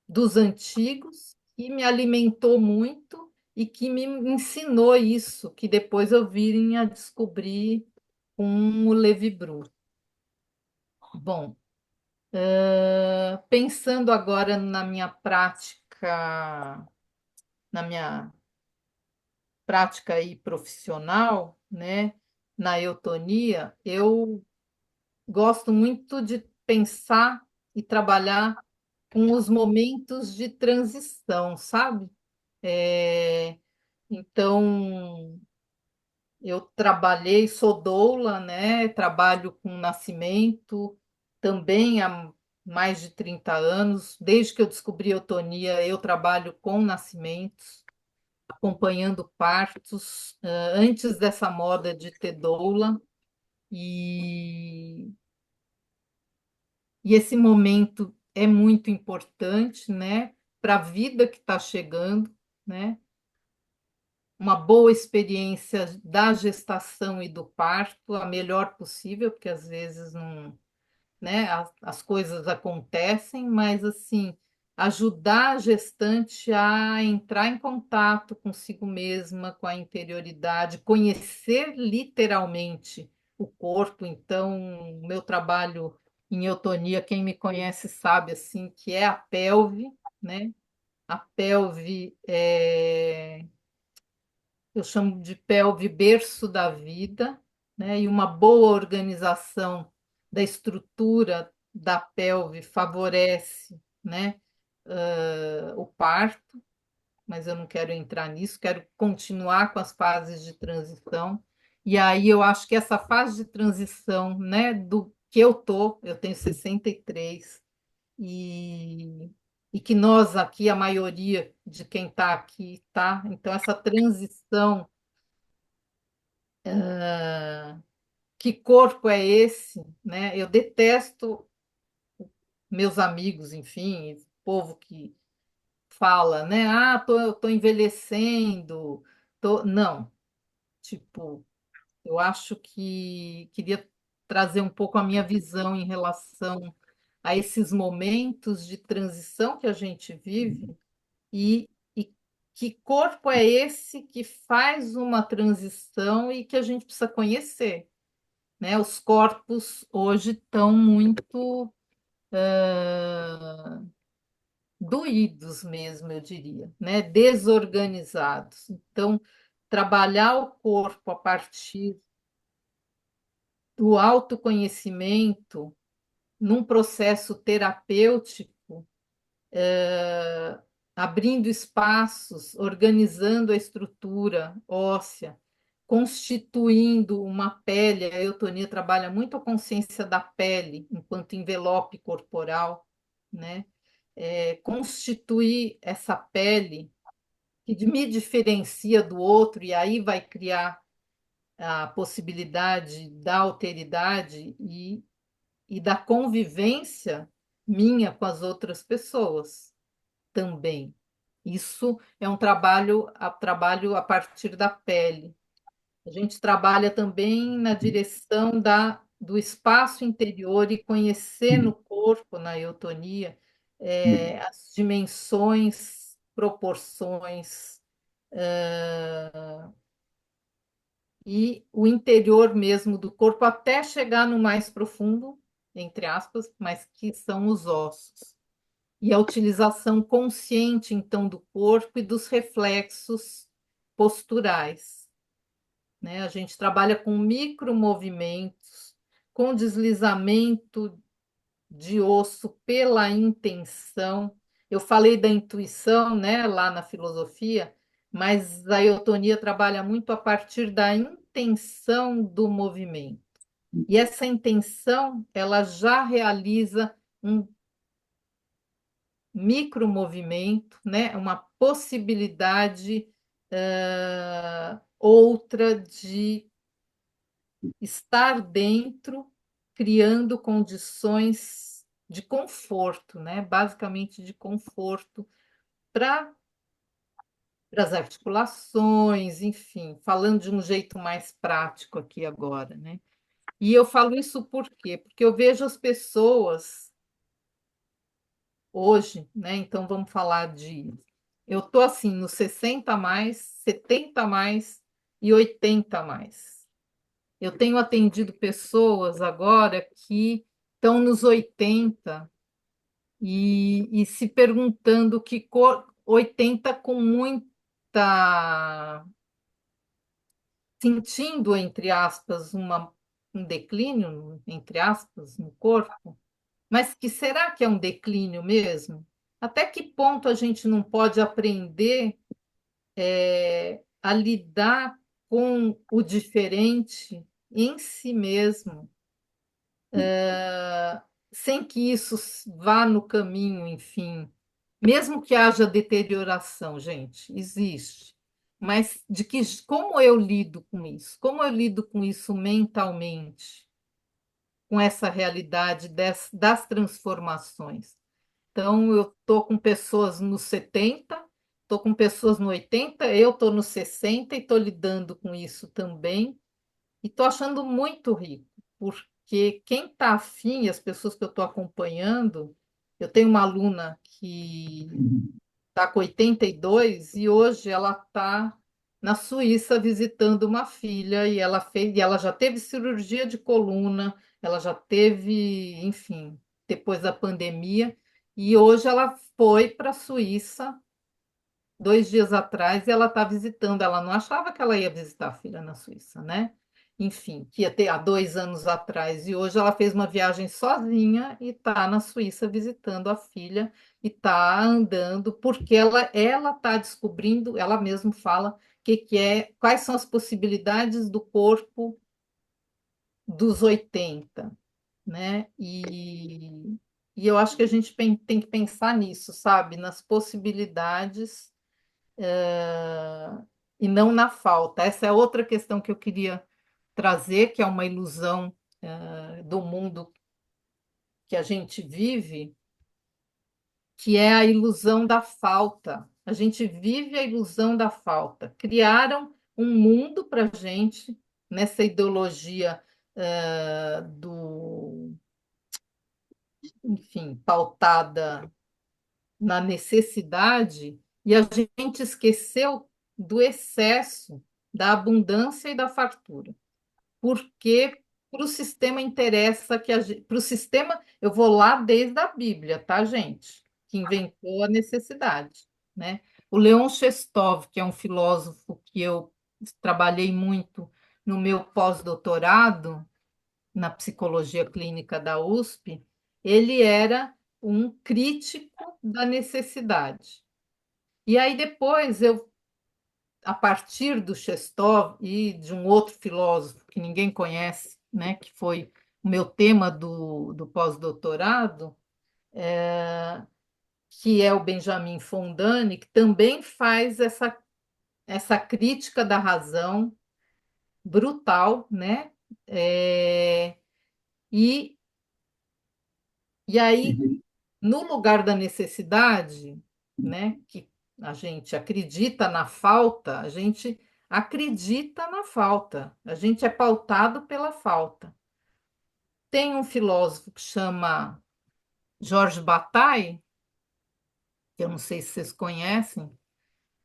dos antigos que me alimentou muito e que me ensinou isso, que depois eu vim a descobrir com o Levi-Bru. Bom, pensando agora na minha prática aí profissional, né, na eutonia, eu gosto muito de pensar e trabalhar com os momentos de transição, sabe? É, então, eu trabalhei, sou doula, né? Trabalho com nascimento também há mais de 30 anos. Desde que eu descobri a eutonia, eu trabalho com nascimentos, acompanhando partos, antes dessa moda de ter doula. E, e esse momento é muito importante, né? Para a vida que está chegando, né? Uma boa experiência da gestação e do parto, a melhor possível, porque às vezes não, né, as coisas acontecem, mas assim, ajudar a gestante a entrar em contato consigo mesma, com a interioridade, conhecer literalmente o corpo. Então, o meu trabalho em eutonia, quem me conhece sabe assim que é a pelve, né? A pelve eu chamo de pelve berço da vida, né? E uma boa organização da estrutura da pelve favorece, né, o parto, mas eu não quero entrar nisso, quero continuar com as fases de transição. E aí eu acho que essa fase de transição, né, do que eu tenho 63, e, e que nós aqui, a maioria de quem está aqui, tá? Então, essa transição, que corpo é esse, né? Eu detesto meus amigos, enfim, povo que fala, né? Ah, tô envelhecendo, Não, tipo, eu acho que queria trazer um pouco a minha visão em relação a esses momentos de transição que a gente vive e que corpo é esse que faz uma transição e que a gente precisa conhecer, né? Os corpos hoje estão muito doídos mesmo, eu diria, né? Desorganizados. Então, trabalhar o corpo a partir do autoconhecimento num processo terapêutico, abrindo espaços, organizando a estrutura óssea, constituindo uma pele. A eutonia trabalha muito a consciência da pele enquanto envelope corporal, né? Constituir essa pele que me diferencia do outro, e aí vai criar a possibilidade da alteridade e da convivência minha com as outras pessoas também. Isso é um trabalho a partir da pele. A gente trabalha também na direção do espaço interior e conhecer no corpo, na eutonia, as dimensões, proporções, e o interior mesmo do corpo, até chegar no mais profundo, entre aspas, mas que são os ossos. E a utilização consciente, então, do corpo e dos reflexos posturais, né? A gente trabalha com micromovimentos, com deslizamento de osso pela intenção. Eu falei da intuição, né, lá na filosofia, mas a eutonia trabalha muito a partir da intenção do movimento. E essa intenção, ela já realiza um micromovimento, né, uma possibilidade outra de estar dentro, criando condições de conforto, né? Basicamente de conforto, para para as articulações, enfim, falando de um jeito mais prático aqui agora, né? E eu falo isso por quê? Porque eu vejo as pessoas hoje, né? Então vamos falar de. Eu estou assim, nos 60 a mais, 70 a mais e 80 a mais. Eu tenho atendido pessoas agora que estão nos 80 e se perguntando que 80 com muita sentindo, entre aspas, um declínio, entre aspas, no corpo, mas que será que é um declínio mesmo? Até que ponto a gente não pode aprender a lidar com o diferente em si mesmo, sem que isso vá no caminho, enfim, mesmo que haja deterioração, gente, existe. Mas de que como eu lido com isso? Como eu lido com isso mentalmente, com essa realidade das transformações? Então, eu estou com pessoas nos 70, estou com pessoas no 80, eu estou nos 60 e estou lidando com isso também. E estou achando muito rico, porque quem está afim, as pessoas que eu estou acompanhando, eu tenho uma aluna que está com 82 e hoje ela está na Suíça visitando uma filha e ela já teve cirurgia de coluna, ela já teve, enfim, depois da pandemia, e hoje ela foi para a Suíça 2 dias atrás e ela está visitando. Ela não achava que ela ia visitar a filha na Suíça, né? Enfim, que ia ter há 2 anos atrás. E hoje ela fez uma viagem sozinha e está na Suíça visitando a filha e está andando, porque ela está descobrindo, ela mesma fala que é, quais são as possibilidades do corpo dos 80, né? E eu acho que a gente tem que pensar nisso, sabe? Nas possibilidades e não na falta. Essa é outra questão que eu queria trazer, que é uma ilusão do mundo que a gente vive, que é a ilusão da falta. A gente vive a ilusão da falta. Criaram um mundo para a gente nessa ideologia enfim, pautada na necessidade, e a gente esqueceu do excesso, da abundância e da fartura. Porque para o sistema interessa que para o sistema, eu vou lá desde a Bíblia, tá, gente? Que inventou a necessidade, né? O Leon Chestov, que é um filósofo que eu trabalhei muito no meu pós-doutorado na psicologia clínica da USP, ele era um crítico da necessidade. E aí depois eu, a partir do Chestov e de um outro filósofo que ninguém conhece, né, que foi o meu tema do pós-doutorado, que é o Benjamin Fondani, que também faz essa crítica da razão brutal, né? E, e aí, no lugar da necessidade, né, que a gente acredita na falta, a gente acredita na falta, a gente é pautado pela falta. Tem um filósofo que chama Georges Bataille, que eu não sei se vocês conhecem,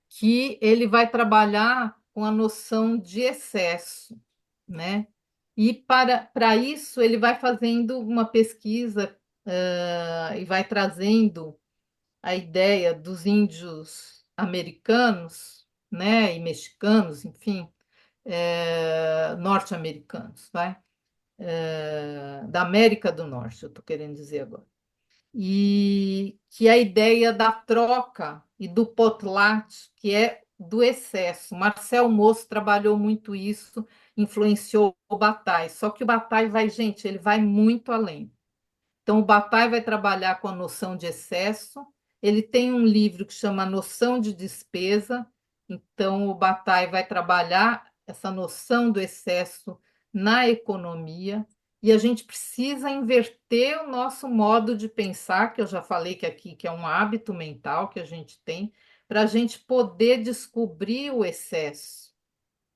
que ele vai trabalhar com a noção de excesso, né? E para isso ele vai fazendo uma pesquisa e vai trazendo a ideia dos índios americanos, né, e mexicanos, enfim, norte-americanos, vai, da América do Norte, eu estou querendo dizer agora. E que a ideia da troca e do potlatch, que é do excesso. Marcel Mauss trabalhou muito isso, influenciou o Bataille. Só que o Bataille vai, gente, ele vai muito além. Então, o Bataille vai trabalhar com a noção de excesso. Ele tem um livro que chama Noção de Despesa. Então, o Bataille vai trabalhar essa noção do excesso na economia. E a gente precisa inverter o nosso modo de pensar, que eu já falei que aqui que é um hábito mental que a gente tem, para a gente poder descobrir o excesso.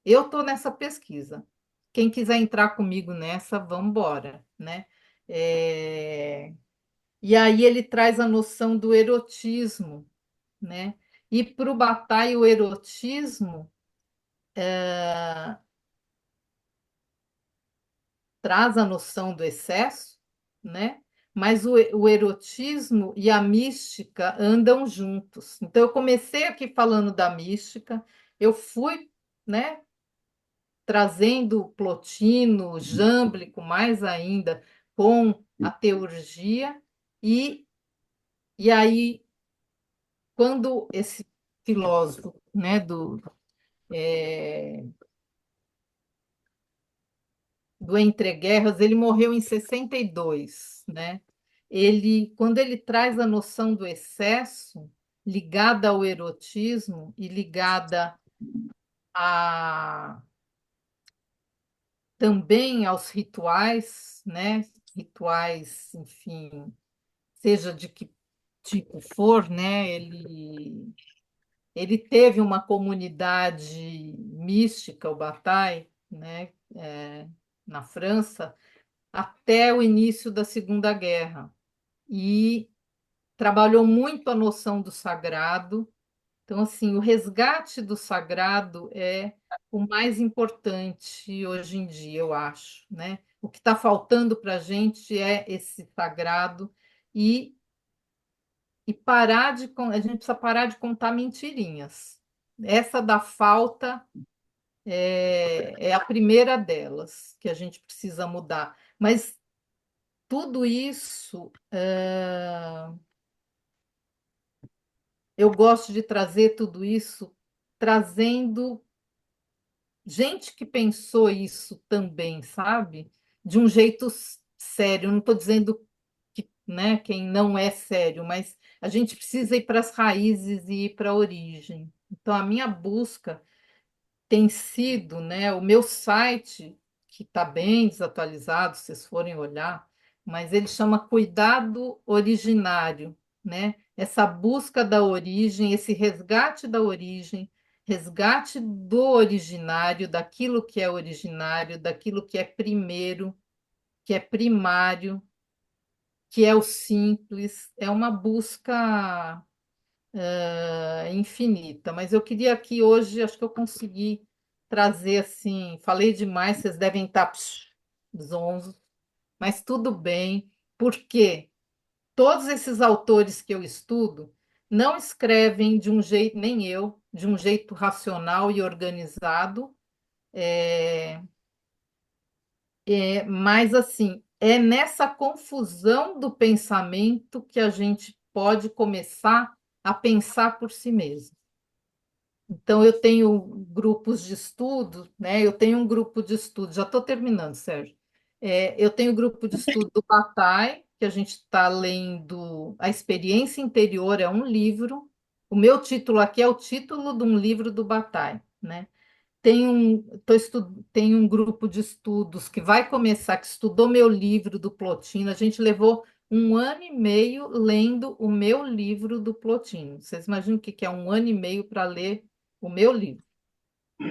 Eu estou nessa pesquisa. Quem quiser entrar comigo nessa, vamos embora, né? E aí ele traz a noção do erotismo, né? E para o Bataille, o erotismo traz a noção do excesso, né? Mas o erotismo e a mística andam juntos. Então, eu comecei aqui falando da mística, eu fui, né, trazendo Plotino, Jâmblico, mais ainda, com a teurgia, e aí, quando esse filósofo, né, do Entreguerras, ele morreu em 62, né? Quando ele traz a noção do excesso ligada ao erotismo e ligada a, também aos rituais, né? Rituais, enfim, seja de que tipo for, né? Ele teve uma comunidade mística, o Bataille, né? Na França, até o início da Segunda Guerra. E trabalhou muito a noção do sagrado. Então, assim, o resgate do sagrado é o mais importante hoje em dia, eu acho, né? O que está faltando para a gente é esse sagrado e, a gente precisa parar de contar mentirinhas. Essa da falta é a primeira delas que a gente precisa mudar. Mas tudo isso eu gosto de trazer tudo isso, trazendo gente que pensou isso também, sabe? De um jeito sério. Não estou dizendo que, né, quem não é sério, mas a gente precisa ir para as raízes e ir para a origem. Então, a minha busca tem sido, né, o meu site, que está bem desatualizado, se vocês forem olhar, mas ele chama Cuidado Originário, né? Essa busca da origem, esse resgate da origem, resgate do originário, daquilo que é originário, daquilo que é primeiro, que é primário, que é o simples, é uma busca infinita, mas eu queria aqui hoje, acho que eu consegui trazer assim, falei demais, vocês devem estar zonzos, mas tudo bem, porque todos esses autores que eu estudo não escrevem de um jeito, nem eu, de um jeito racional e organizado, mas assim, é nessa confusão do pensamento que a gente pode começar a pensar por si mesmo. Então, eu tenho grupos de estudo, né? Eu tenho um grupo de estudo, já estou terminando, Sérgio. Eu tenho um grupo de estudo do Bataille, que a gente está lendo A Experiência Interior, é um livro. O meu título aqui é o título de um livro do Bataille, né? Tem um grupo de estudos que vai começar, que estudou meu livro do Plotino. A gente levou 1 ano e meio lendo o meu livro do Plotino. Vocês imaginam o que é 1 ano e meio para ler o meu livro?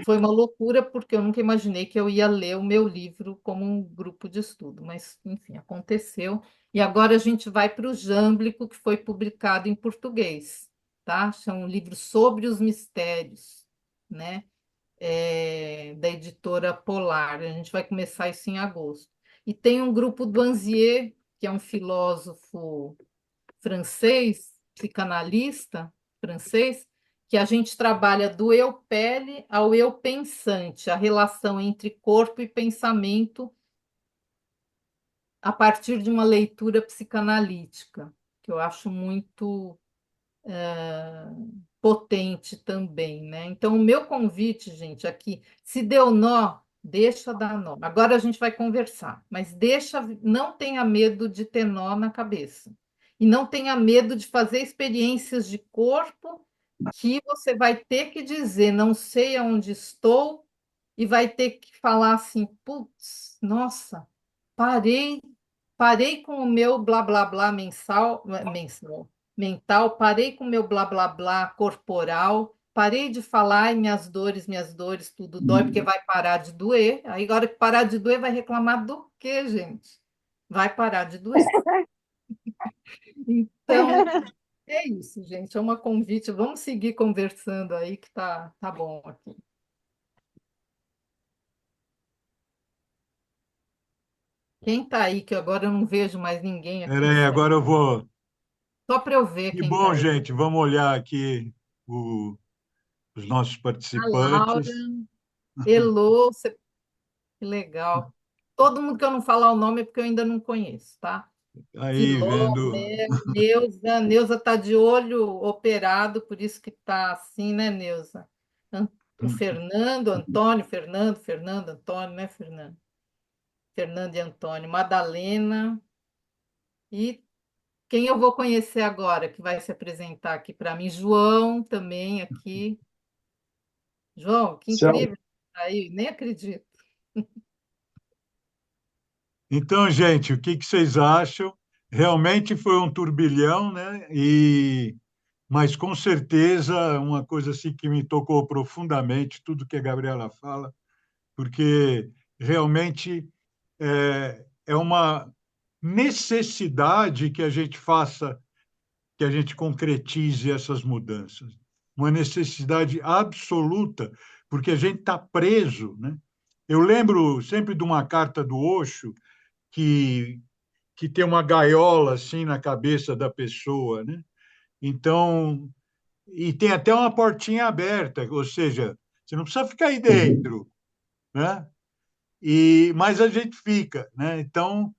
Foi uma loucura, porque eu nunca imaginei que eu ia ler o meu livro como um grupo de estudo, mas, enfim, aconteceu. E agora a gente vai para o Jâmblico, que foi publicado em português, tá? É um livro sobre os mistérios, né? Da editora Polar. A gente vai começar isso em agosto. E tem um grupo do Anzier, que é um filósofo francês, psicanalista francês, que a gente trabalha do eu pele ao eu pensante, a relação entre corpo e pensamento a partir de uma leitura psicanalítica, que eu acho muito potente também, né? Então, o meu convite, gente, aqui, se deu nó, deixa dar nó. Agora a gente vai conversar, mas deixa, não tenha medo de ter nó na cabeça. E não tenha medo de fazer experiências de corpo que você vai ter que dizer, não sei aonde estou, e vai ter que falar assim, putz, nossa, parei com o meu blá blá blá mensal, mental, parei com meu blá blá blá corporal, parei de falar em minhas dores, tudo dói, porque vai parar de doer. Aí, agora que parar de doer, vai reclamar do quê, gente? Vai parar de doer. Então, é isso, gente. É uma convite. Vamos seguir conversando aí, que tá bom aqui. Quem está aí, que agora eu não vejo mais ninguém aqui, Peraí, sério. agora eu vou. Só para eu ver Que quem está bom, aí. gente. Vamos olhar aqui os nossos A Laura, participantes. Elô, que legal. Todo mundo que eu não falar o nome é porque eu ainda não conheço, tá? Aí, Filó, vendo. Mel, Neuza. Neuza está de olho operado, por isso que está assim, né, Neuza? O Fernando, Antônio, Fernando, Antônio, né, Fernando? Fernando e Antônio. Madalena. E quem eu vou conhecer agora, que vai se apresentar aqui para mim? João também aqui. João, que Céu. incrível. Aí, nem acredito. Então, gente, o que vocês acham? Realmente foi um turbilhão, né? Mas com certeza uma coisa assim que me tocou profundamente, tudo que a Gabriela fala, porque realmente é uma necessidade que a gente faça, que a gente concretize essas mudanças. Uma necessidade absoluta, porque a gente está preso, né? Eu lembro sempre de uma carta do Osho que tem uma gaiola assim na cabeça da pessoa, né? Então, e tem até uma portinha aberta, ou seja, você não precisa ficar aí Uhum. dentro, né? Mas a gente fica, né? Então,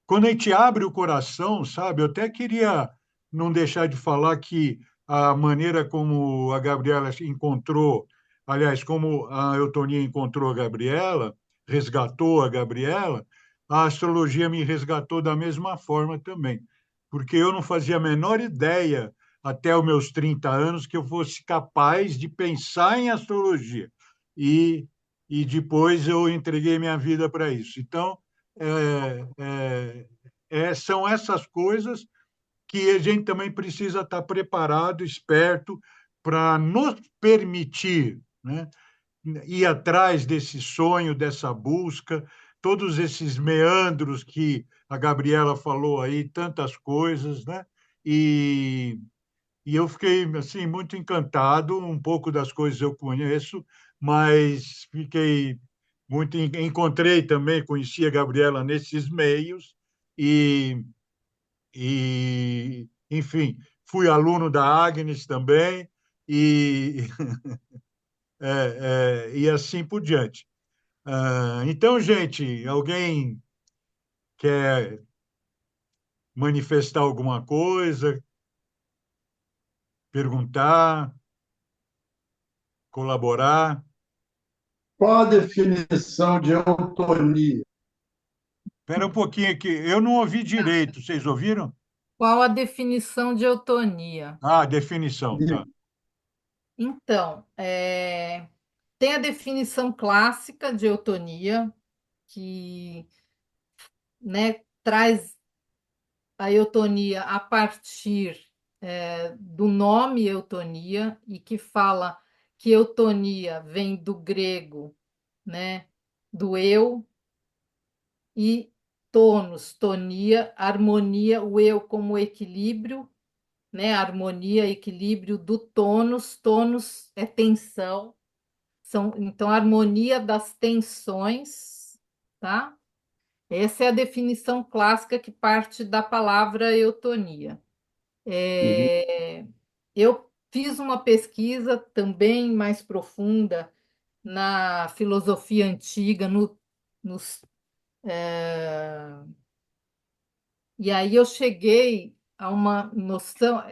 quando a gente abre o coração, sabe? Eu até queria não deixar de falar que a maneira como a Gabriela se encontrou, aliás, como a Eutonia encontrou a Gabriela, resgatou a Gabriela, a astrologia me resgatou da mesma forma também, porque eu não fazia a menor ideia até os meus 30 anos que eu fosse capaz de pensar em astrologia. E, e depois eu entreguei minha vida para isso. Então, são essas coisas que a gente também precisa estar preparado, esperto, para nos permitir, né, ir atrás desse sonho, dessa busca, todos esses meandros que a Gabriela falou aí, tantas coisas, né? E, eu fiquei assim muito encantado, um pouco das coisas eu conheço, mas fiquei muito encontrei também, conheci a Gabriela nesses meios e enfim, fui aluno da Agnes também e e assim por diante. Então, gente, alguém quer manifestar alguma coisa, perguntar, colaborar? Qual a definição de autonomia? Espera um pouquinho aqui, eu não ouvi direito, vocês ouviram? Qual a definição de eutonia? Ah, definição, tá. Então, tem a definição clássica de eutonia, que, né, traz a eutonia a partir do nome eutonia e que fala que eutonia vem do grego, né, do eu e tonos, tonia, harmonia, o eu como equilíbrio, né, harmonia, equilíbrio do tônus, tônus é tensão, então harmonia das tensões, tá? Essa é a definição clássica que parte da palavra eutonia. Uhum. Eu fiz uma pesquisa também mais profunda na filosofia antiga, nos, e aí eu cheguei a uma noção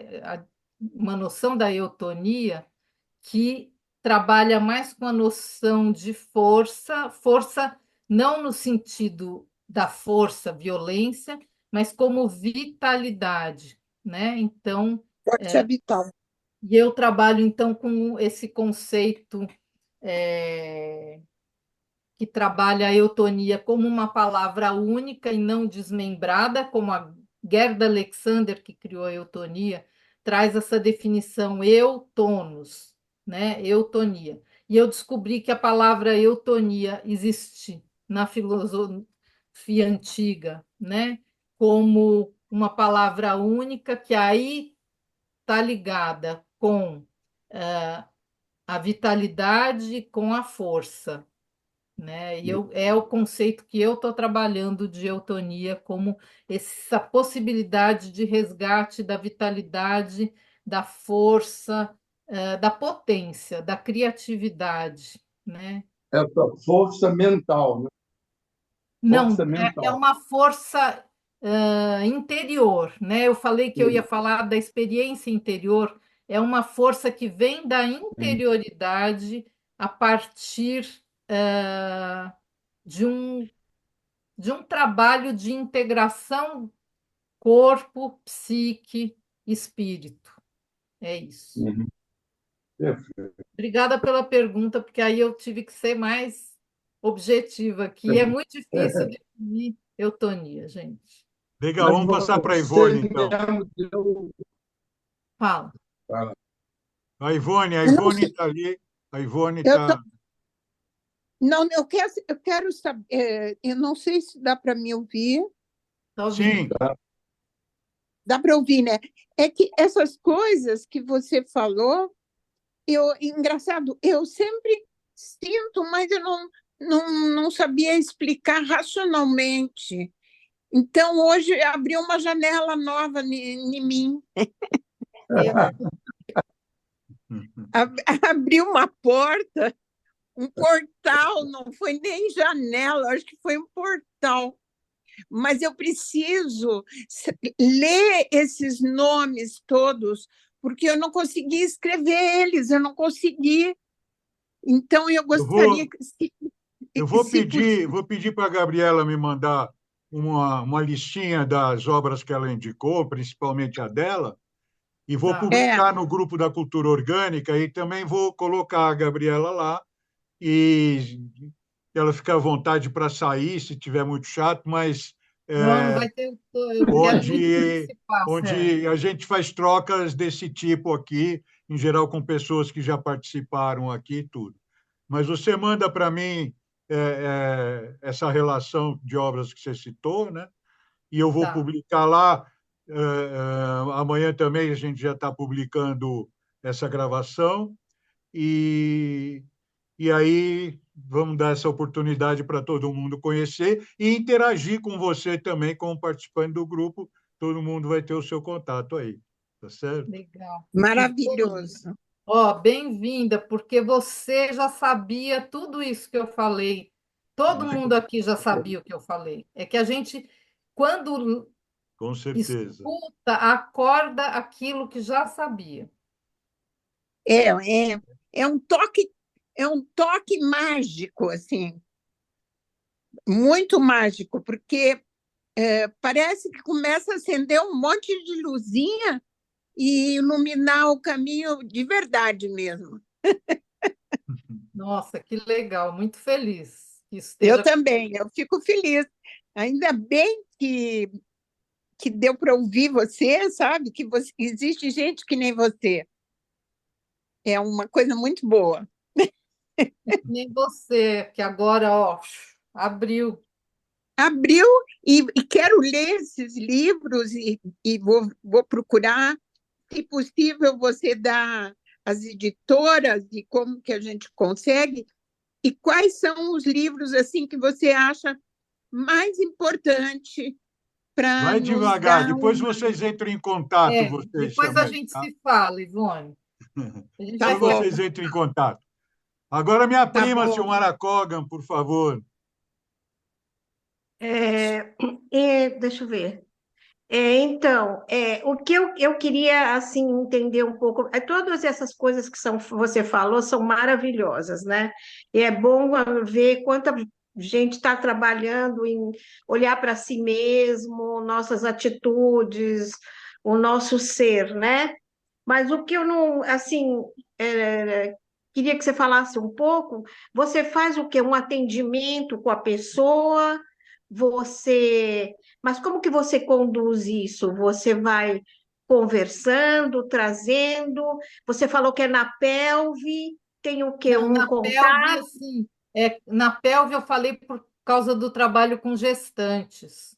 da eutonia que trabalha mais com a noção de força, força não no sentido da força, violência, mas como vitalidade, né? Então, Forte habital. e eu trabalho então com esse conceito é, que trabalha a eutonia como uma palavra única e não desmembrada, como Gerda Alexander, que criou a eutonia, traz essa definição eutonos, né? Eutonia. E eu descobri que a palavra eutonia existe na filosofia antiga, né? Como uma palavra única que aí está ligada com a vitalidade, com a força, né? É o conceito que eu estou trabalhando de eutonia como essa possibilidade de resgate da vitalidade, da força, da potência, da criatividade, né? Essa força mental, né? Não, Força é mental. uma força interior, né? Eu falei que eu ia falar da experiência interior, é uma força que vem da interioridade a partir de um trabalho de integração corpo, psique, espírito. É isso. Uhum. Perfeito. Obrigada pela pergunta, porque aí eu tive que ser mais objetiva aqui. É muito difícil definir eutonia, gente. Legal, Mas vamos passar para a você Ivone, então. mesmo deu... Fala. Fala. A Eu não Ivone sei, está ali. A Ivone eu tô, está. não, eu quero saber, eu não sei se dá para me ouvir, Está ouvindo? Sim, dá para ouvir, né? É que essas coisas que você falou, engraçado, eu sempre sinto, mas eu não sabia explicar racionalmente. Então, hoje abriu uma janela nova em mim, abriu uma porta, um portal, não foi nem janela, acho que foi um portal. Mas eu preciso ler esses nomes todos, porque eu não consegui escrever eles, eu não consegui. Então, eu eu gostaria vou, que, eu se possível. vou pedir para a Gabriela me mandar uma listinha das obras que ela indicou, principalmente a dela, e vou Tá. publicar no grupo da Cultura Orgânica e também vou colocar a Gabriela lá e ela fica à vontade para sair se tiver muito chato, mas Não, não é, vai ter. Eu quero muito onde, participar, Sérgio. onde a gente faz trocas desse tipo aqui, em geral com pessoas que já participaram aqui e tudo. Mas você manda para mim essa relação de obras que você citou, né? E eu vou Tá. publicar lá. Amanhã também a gente já está publicando essa gravação e aí vamos dar essa oportunidade para todo mundo conhecer e interagir com você também como participante do grupo. Todo mundo vai ter o seu contato aí, tá certo? Legal. Ivone, Maravilhoso. ó, bem-vinda, porque você já sabia tudo isso que eu falei. Todo mundo aqui já sabia o que eu falei. É que a gente, quando Com certeza. escuta, acorda aquilo que já sabia. É, é, é um toque mágico, assim, muito mágico, porque parece que começa a acender um monte de luzinha e iluminar o caminho de verdade mesmo. Nossa, que legal, muito feliz que isso Eu esteja. também, eu fico feliz. Ainda bem que deu para ouvir você, sabe? Que existe gente que nem você. É uma coisa muito boa. Nem você, que agora, ó, abriu. Abriu e quero ler esses livros e vou procurar, se possível, você dá as editoras e como que a gente consegue, e quais são os livros assim que você acha mais importante para Vai nos devagar, dar depois uma. vocês entram em contato, vocês Depois a também, gente tá? se fala, Ivone. A gente Tá vai Depois se. bom, vocês entram em contato. Agora, minha tá prima, bom. Silmara Kogan, por favor. É, deixa eu ver. Então, o que eu queria assim entender um pouco, todas essas coisas que você falou são maravilhosas, né? E é bom ver quanta gente está trabalhando em olhar para si mesmo, nossas atitudes, o nosso ser, né? Mas o que eu não, assim, queria que você falasse um pouco, você faz o quê? Um atendimento com a pessoa? Mas como que você conduz isso? Você vai conversando, trazendo? Você falou que é na pelve, tem o quê? Não, Um na pelve, contato? assim, na pelve eu falei por causa do trabalho com gestantes,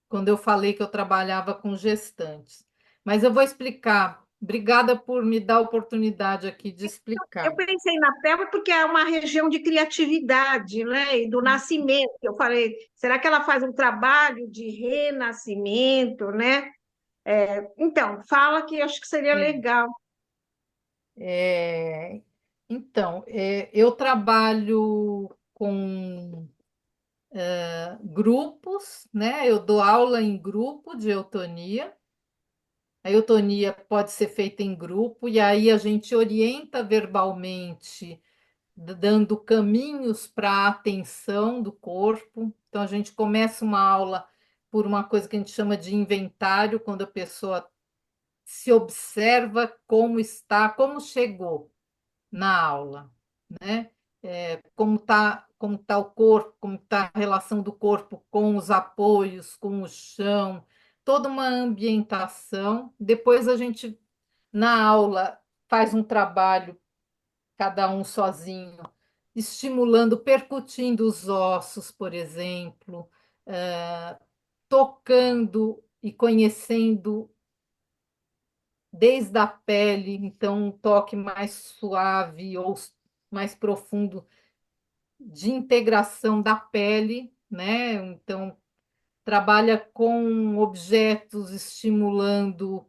quando eu falei que eu trabalhava com gestantes. Mas eu vou explicar. Obrigada por me dar a oportunidade aqui de Eu explicar. pensei na pelve porque é uma região de criatividade, né? E do nascimento. Eu falei, será que ela faz um trabalho de renascimento, né? Então, fala que eu acho que seria É, legal. é, então, eu trabalho com grupos, né? Eu dou aula em grupo de eutonia. A eutonia pode ser feita em grupo, e aí a gente orienta verbalmente, dando caminhos para a atenção do corpo. Então, a gente começa uma aula por uma coisa que a gente chama de inventário, quando a pessoa se observa como está, como chegou na aula, né? Como tá o corpo, como está a relação do corpo com os apoios, com o chão, toda uma ambientação. Depois a gente, na aula, faz um trabalho, cada um sozinho, estimulando, percutindo os ossos, por exemplo, tocando e conhecendo desde a pele, então um toque mais suave ou mais profundo de integração da pele, né? Então trabalha com objetos estimulando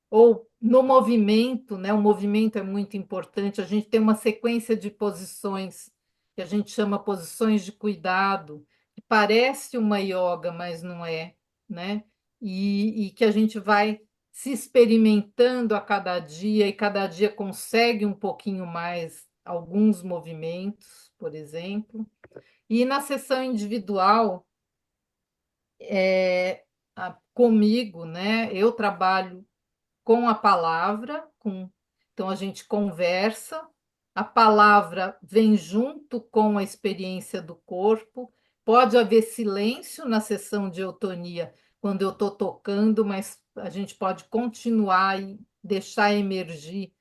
ou no movimento, né? O movimento é muito importante. A gente tem uma sequência de posições que a gente chama posições de cuidado, que parece uma yoga, mas não é, né? E que a gente vai se experimentando a cada dia e cada dia consegue um pouquinho mais alguns movimentos, por exemplo. E na sessão individual, comigo, né? Eu trabalho com a palavra, então a gente conversa, a palavra vem junto com a experiência do corpo. Pode haver silêncio na sessão de eutonia quando eu estou tocando, mas a gente pode continuar e deixar emergir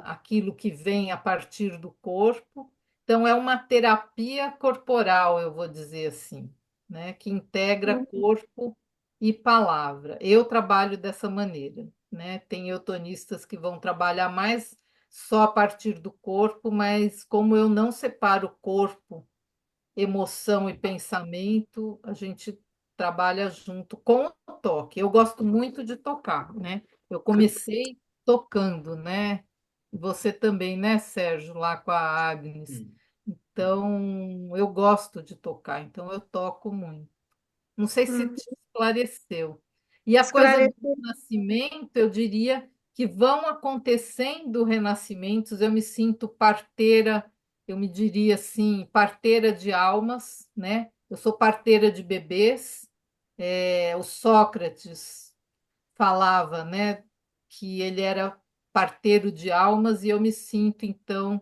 aquilo que vem a partir do corpo. Então, é uma terapia corporal, eu vou dizer assim, né, que integra corpo e palavra. Eu trabalho dessa maneira, né? Tem eutonistas que vão trabalhar mais só a partir do corpo, mas como eu não separo corpo, emoção e pensamento, a gente trabalha junto com o toque. Eu gosto muito de tocar, né? Eu comecei tocando, né? Você também, né, Sérgio, lá com a Agnes. Sim. Então, eu gosto de tocar, então eu toco muito. Não sei se Hum, te esclareceu. E a coisa do Esclarecer. renascimento, eu diria que vão acontecendo renascimentos, eu me sinto parteira, eu me diria assim, parteira de almas, né? Eu sou parteira de bebês. O Sócrates falava, né, que ele era parteiro de almas, e eu me sinto, então,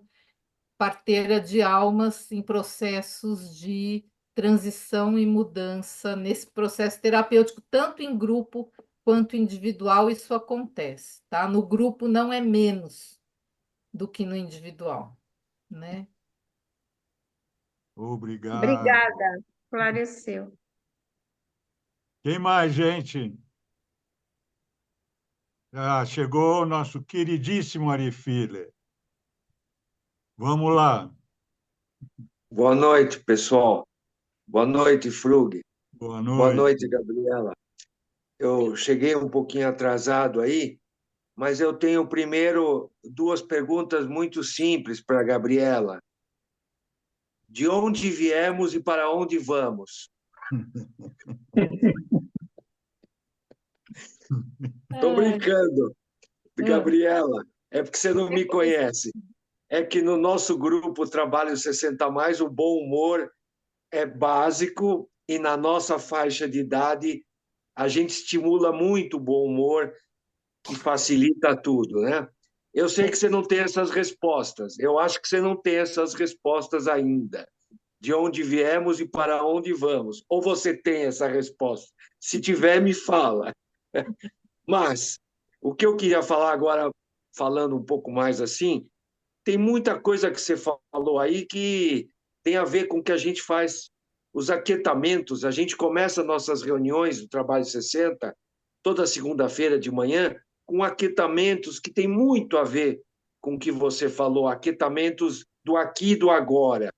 parteira de almas em processos de transição e mudança, nesse processo terapêutico, tanto em grupo quanto individual, isso acontece, tá? No grupo não é menos do que no individual, né? Obrigado. Obrigada, esclareceu. Quem mais, gente? Chegou o nosso queridíssimo Ari Filler. Vamos lá. Boa noite, pessoal. Boa noite, Frug. Boa Boa noite. noite, Gabriela. Eu cheguei um pouquinho atrasado aí, mas eu tenho primeiro duas perguntas muito simples para a Gabriela. De onde viemos e para onde vamos? Estou Ai, brincando, ah, Gabriela. É porque você não me conhece. É que no nosso grupo Trabalho 60 Mais, o bom humor é básico e na nossa faixa de idade a gente estimula muito o bom humor que facilita tudo, né? Eu sei que você não tem essas respostas. Eu acho que você não tem essas respostas ainda. de onde viemos e para onde vamos. Ou você tem essa resposta? Se tiver, me fala. Mas o que eu queria falar agora, falando um pouco mais assim, tem muita coisa que você falou aí que tem a ver com o que a gente faz, os aquietamentos. A gente começa nossas reuniões do Trabalho 60, toda segunda-feira de manhã, com aquietamentos que tem muito a ver com o que você falou, aquietamentos do aqui e do agora.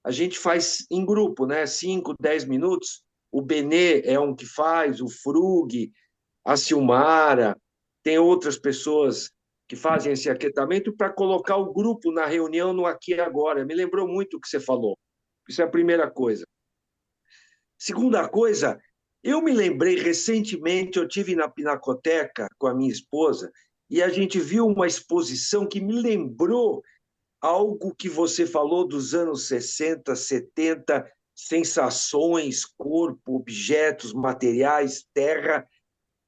A gente faz em grupo, né? 5, 10 minutos. O Benê é um que faz, o Frug, a Silmara, tem outras pessoas que fazem esse aquietamento para colocar o grupo na reunião no aqui e agora. Me lembrou muito o que você falou. Isso é a primeira coisa. Segunda coisa, eu me lembrei recentemente, eu tive na Pinacoteca com a minha esposa e a gente viu uma exposição que me lembrou algo que você falou dos anos 60, 70, sensações, corpo, objetos, materiais, terra.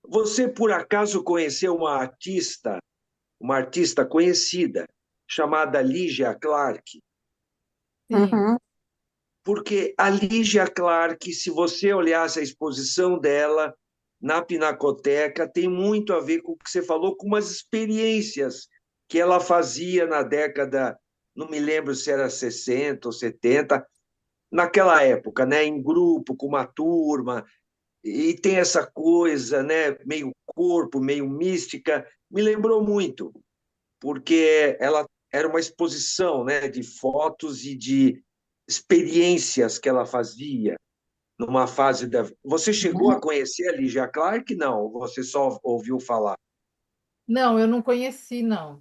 Você, por acaso, conheceu uma artista conhecida, chamada Lygia Clark? Sim. Uhum. Porque a Lygia Clark, se você olhasse a exposição dela na Pinacoteca, tem muito a ver com o que você falou, com umas experiências que ela fazia na década, não me lembro se era 60 ou 70, naquela época, né, em grupo, com uma turma, e tem essa coisa, né, meio corpo, meio mística, me lembrou muito, porque ela era uma exposição, né, de fotos e de experiências que ela fazia numa fase da... Você chegou a conhecer a Lygia Clark? Não, você só ouviu falar. Não, eu não conheci, não.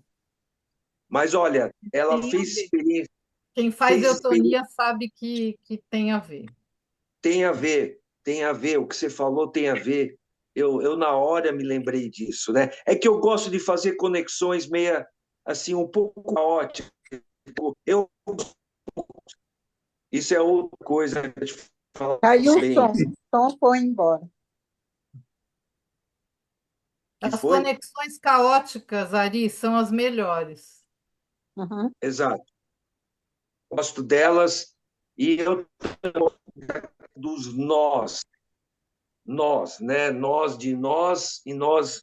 Mas, olha, ela Tem a fez ver. experiência, Quem faz fez experiência, eutonia sabe que tem a ver. tem a ver, o que você falou tem a ver. Eu na hora me lembrei disso, né? É que eu gosto de fazer conexões meia, assim, um pouco caóticas. Eu, isso é outra coisa que a gente fala Caiu o bem. som foi embora. Que As foi? conexões caóticas, Ari, são as melhores. Uhum. Exato. Gosto delas e eu dos nós, né? Nós de nós e nós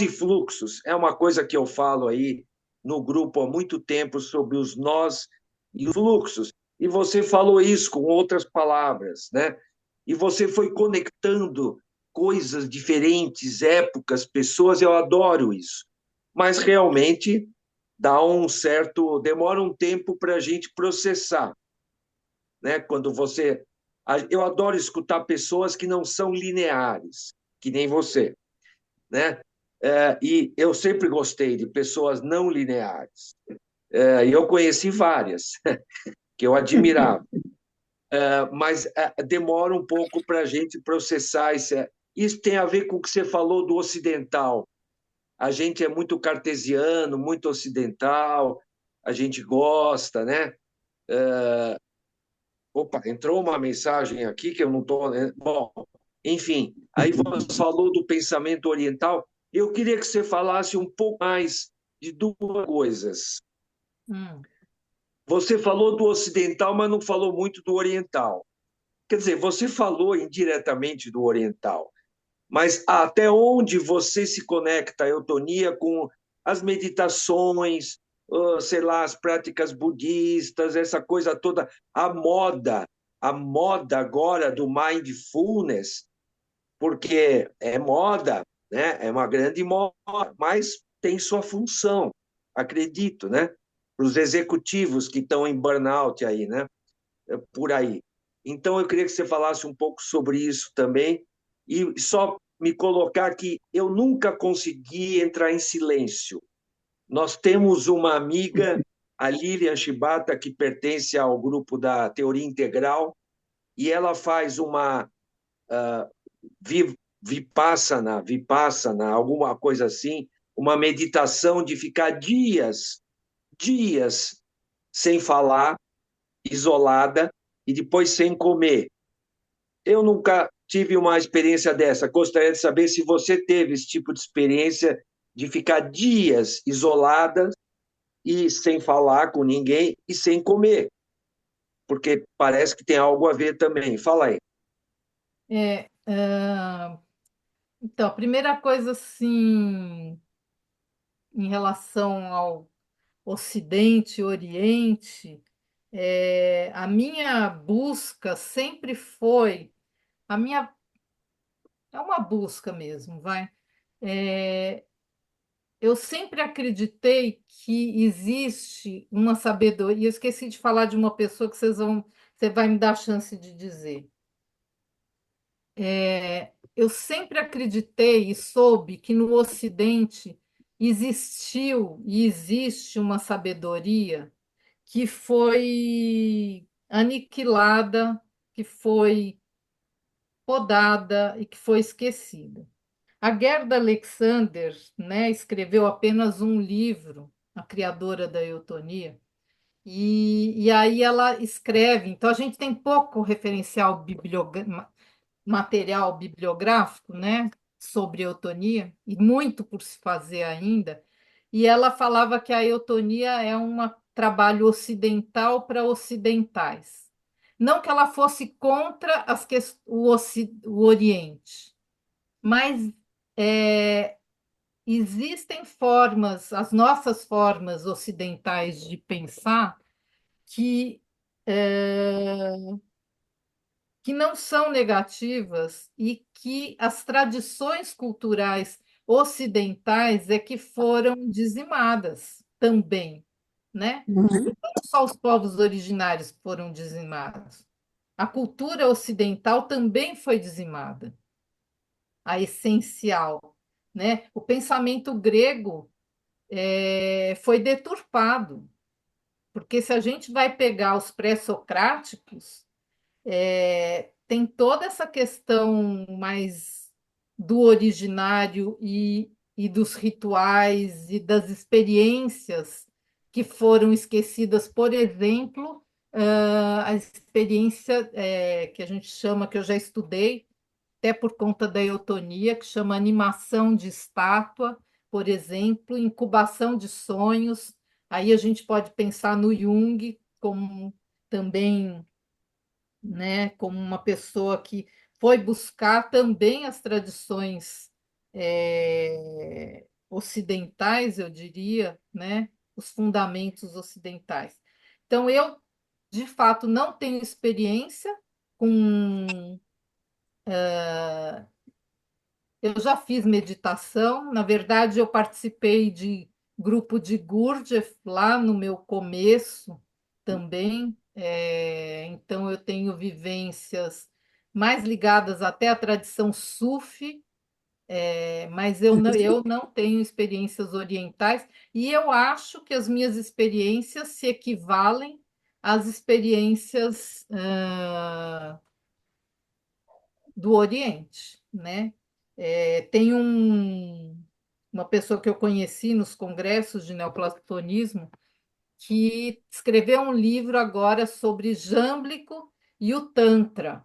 e fluxos. É uma coisa que eu falo aí no grupo há muito tempo sobre os nós e os fluxos. E você falou isso com outras palavras, né? E você foi conectando coisas diferentes, épocas, pessoas, eu adoro isso. Mas realmente demora um tempo para a gente processar, né? Quando você... Eu adoro escutar pessoas que não são lineares, que nem você, né? E eu sempre gostei de pessoas não lineares. E eu conheci várias que eu admirava. Mas demora um pouco para a gente processar isso. Isso tem a ver com o que você falou do ocidental. A gente é muito cartesiano, muito ocidental, a gente gosta, né? Opa, entrou uma mensagem aqui que eu não estou... Bom, enfim, aí você falou do pensamento oriental. Eu queria que você falasse um pouco mais de duas coisas. Você falou do ocidental, mas não falou muito do oriental. Quer dizer, você falou indiretamente do oriental, mas até onde você se conecta a eutonia com as meditações, sei lá, as práticas budistas, essa coisa toda, a moda agora do mindfulness, porque é moda, né? É uma grande moda, mas tem sua função, acredito, né? Para os executivos que estão em burnout aí, né? Por aí. Então, eu queria que você falasse um pouco sobre isso também, e só me colocar que eu nunca consegui entrar em silêncio. Nós temos uma amiga, a Lilian Shibata, que pertence ao grupo da Teoria Integral, e ela faz uma vipassana, alguma coisa assim, uma meditação de ficar dias sem falar, isolada, e depois sem comer. Eu nunca tive uma experiência dessa. Gostaria de saber se você teve esse tipo de experiência de ficar dias isolada e sem falar com ninguém e sem comer. porque parece que tem algo a ver também. Fala aí. É, então, a primeira coisa, assim, em relação ao Ocidente e Oriente, a minha busca sempre foi, a minha, é uma busca mesmo, vai. É, eu sempre acreditei que existe uma sabedoria. Eu esqueci de falar de uma pessoa que você vai me dar a chance de dizer. Eu sempre acreditei e soube que no Ocidente existiu e existe uma sabedoria que foi aniquilada, que foi podada e que foi esquecida. A Gerda Alexander, né, escreveu apenas um livro, a criadora da eutonia, e aí ela escreve. Então, a gente tem pouco referencial material bibliográfico, né, sobre eutonia, e muito por se fazer ainda, e ela falava que a eutonia é um trabalho ocidental para ocidentais. Não que ela fosse contra o Oriente, mas é, existem formas, as nossas formas ocidentais de pensar, que, é, que não são negativas e que as tradições culturais ocidentais é que foram dizimadas também, né? Uhum. Não só os povos originários foram dizimados. A cultura ocidental também foi dizimada, a essencial, né? O pensamento grego foi deturpado, porque se a gente vai pegar os pré-socráticos, tem toda essa questão mais do originário e dos rituais e das experiências que foram esquecidas. Por exemplo, a experiência que a gente chama, que eu já estudei, até por conta da eutonia, que chama animação de estátua, por exemplo, incubação de sonhos. Aí a gente pode pensar no Jung como também, né, como uma pessoa que foi buscar também as tradições ocidentais, eu diria, né, os fundamentos ocidentais. Então, eu, de fato, não tenho experiência com. Eu já fiz meditação, na verdade, eu participei de grupo de Gurdjieff lá no meu começo também, então eu tenho vivências mais ligadas até à tradição sufi, mas eu não tenho experiências orientais, e eu acho que as minhas experiências se equivalem às experiências do Oriente, né? Tem uma pessoa que eu conheci nos congressos de neoplatonismo que escreveu um livro agora sobre Jâmblico e o Tantra,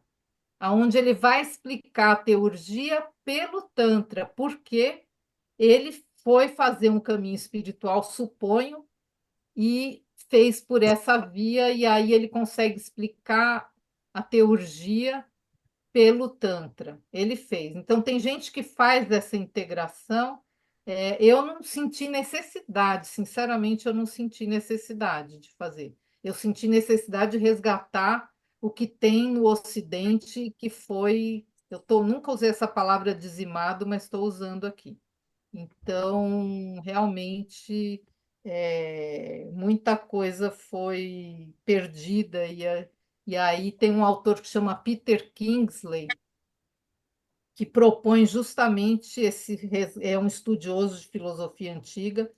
aonde ele vai explicar a teurgia pelo Tantra, porque ele foi fazer um caminho espiritual, suponho, e fez por essa via, e aí ele consegue explicar a teurgia pelo Tantra. Ele fez. Então, tem gente que faz essa integração. Eu não senti necessidade, sinceramente, eu não senti necessidade de fazer. Eu senti necessidade de resgatar o que tem no Ocidente, que foi. Nunca usei essa palavra dizimado, mas estou usando aqui. Então, realmente, muita coisa foi perdida, e aí tem um autor que chama Peter Kingsley, que propõe justamente é um estudioso de filosofia antiga,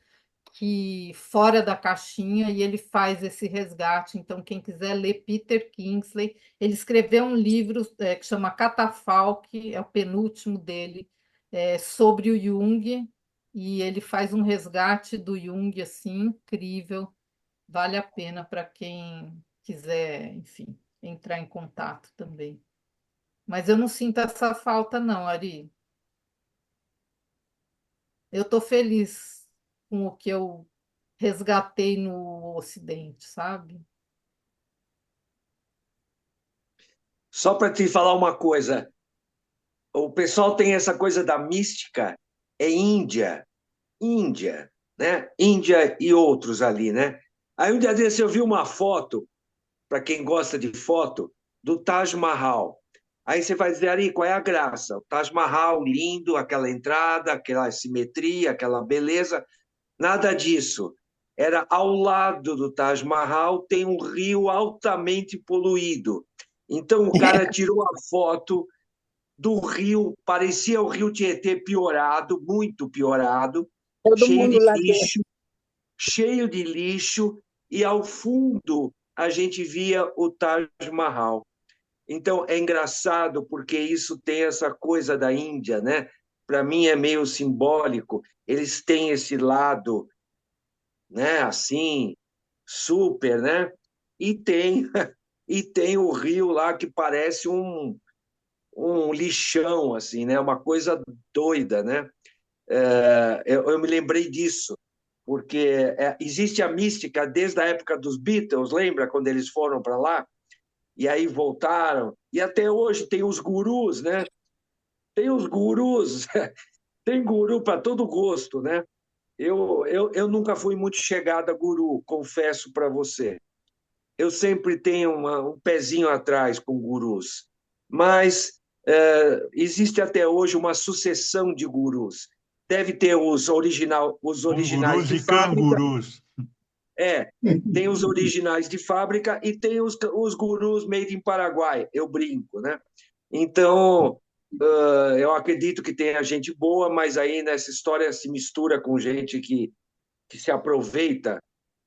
que fora da caixinha, e ele faz esse resgate. Então, quem quiser ler Peter Kingsley, ele escreveu um livro que chama Catafalque, é o penúltimo dele, sobre o Jung, e ele faz um resgate do Jung assim incrível, vale a pena para quem quiser, enfim, entrar em contato também. Mas eu não sinto essa falta, não, Ari. Eu estou feliz com o que eu, resgatei no Ocidente, sabe? Só para te falar uma coisa, o pessoal tem essa coisa da mística, é Índia, né? Índia e outros ali, né? Aí um dia desse eu vi uma foto, para quem gosta de foto, do Taj Mahal. Aí você vai dizer, Ari, qual é a graça? O Taj Mahal, lindo, aquela entrada, aquela simetria, aquela beleza. Nada disso. Era ao lado do Taj Mahal, tem um rio altamente poluído. Então o cara tirou a foto do rio, parecia o rio Tietê piorado, muito piorado, Todo cheio mundo de lá dentro. lixo, cheio de lixo, e ao fundo a gente via o Taj Mahal. Então é engraçado porque isso tem essa coisa da Índia, né? Para mim é meio simbólico. Eles têm esse lado, né? Assim, super, né? E tem e tem o rio lá que parece um lixão, assim, né? Uma coisa doida, né? Eu me lembrei disso, porque existe a mística desde a época dos Beatles, lembra quando eles foram para lá? E aí voltaram, e até hoje tem os gurus, né? Tem os gurus, tem guru para todo gosto, né? Eu nunca fui muito chegada a guru, confesso para você. Eu sempre tenho um pezinho atrás com gurus, mas existe até hoje uma sucessão de gurus. Deve ter os originais Cangurus de e fábrica, cangurus. tem os originais de fábrica e tem os gurus made in Paraguai, eu brinco, né? Então, eu acredito que tenha gente boa, mas aí nessa história se mistura com gente que se aproveita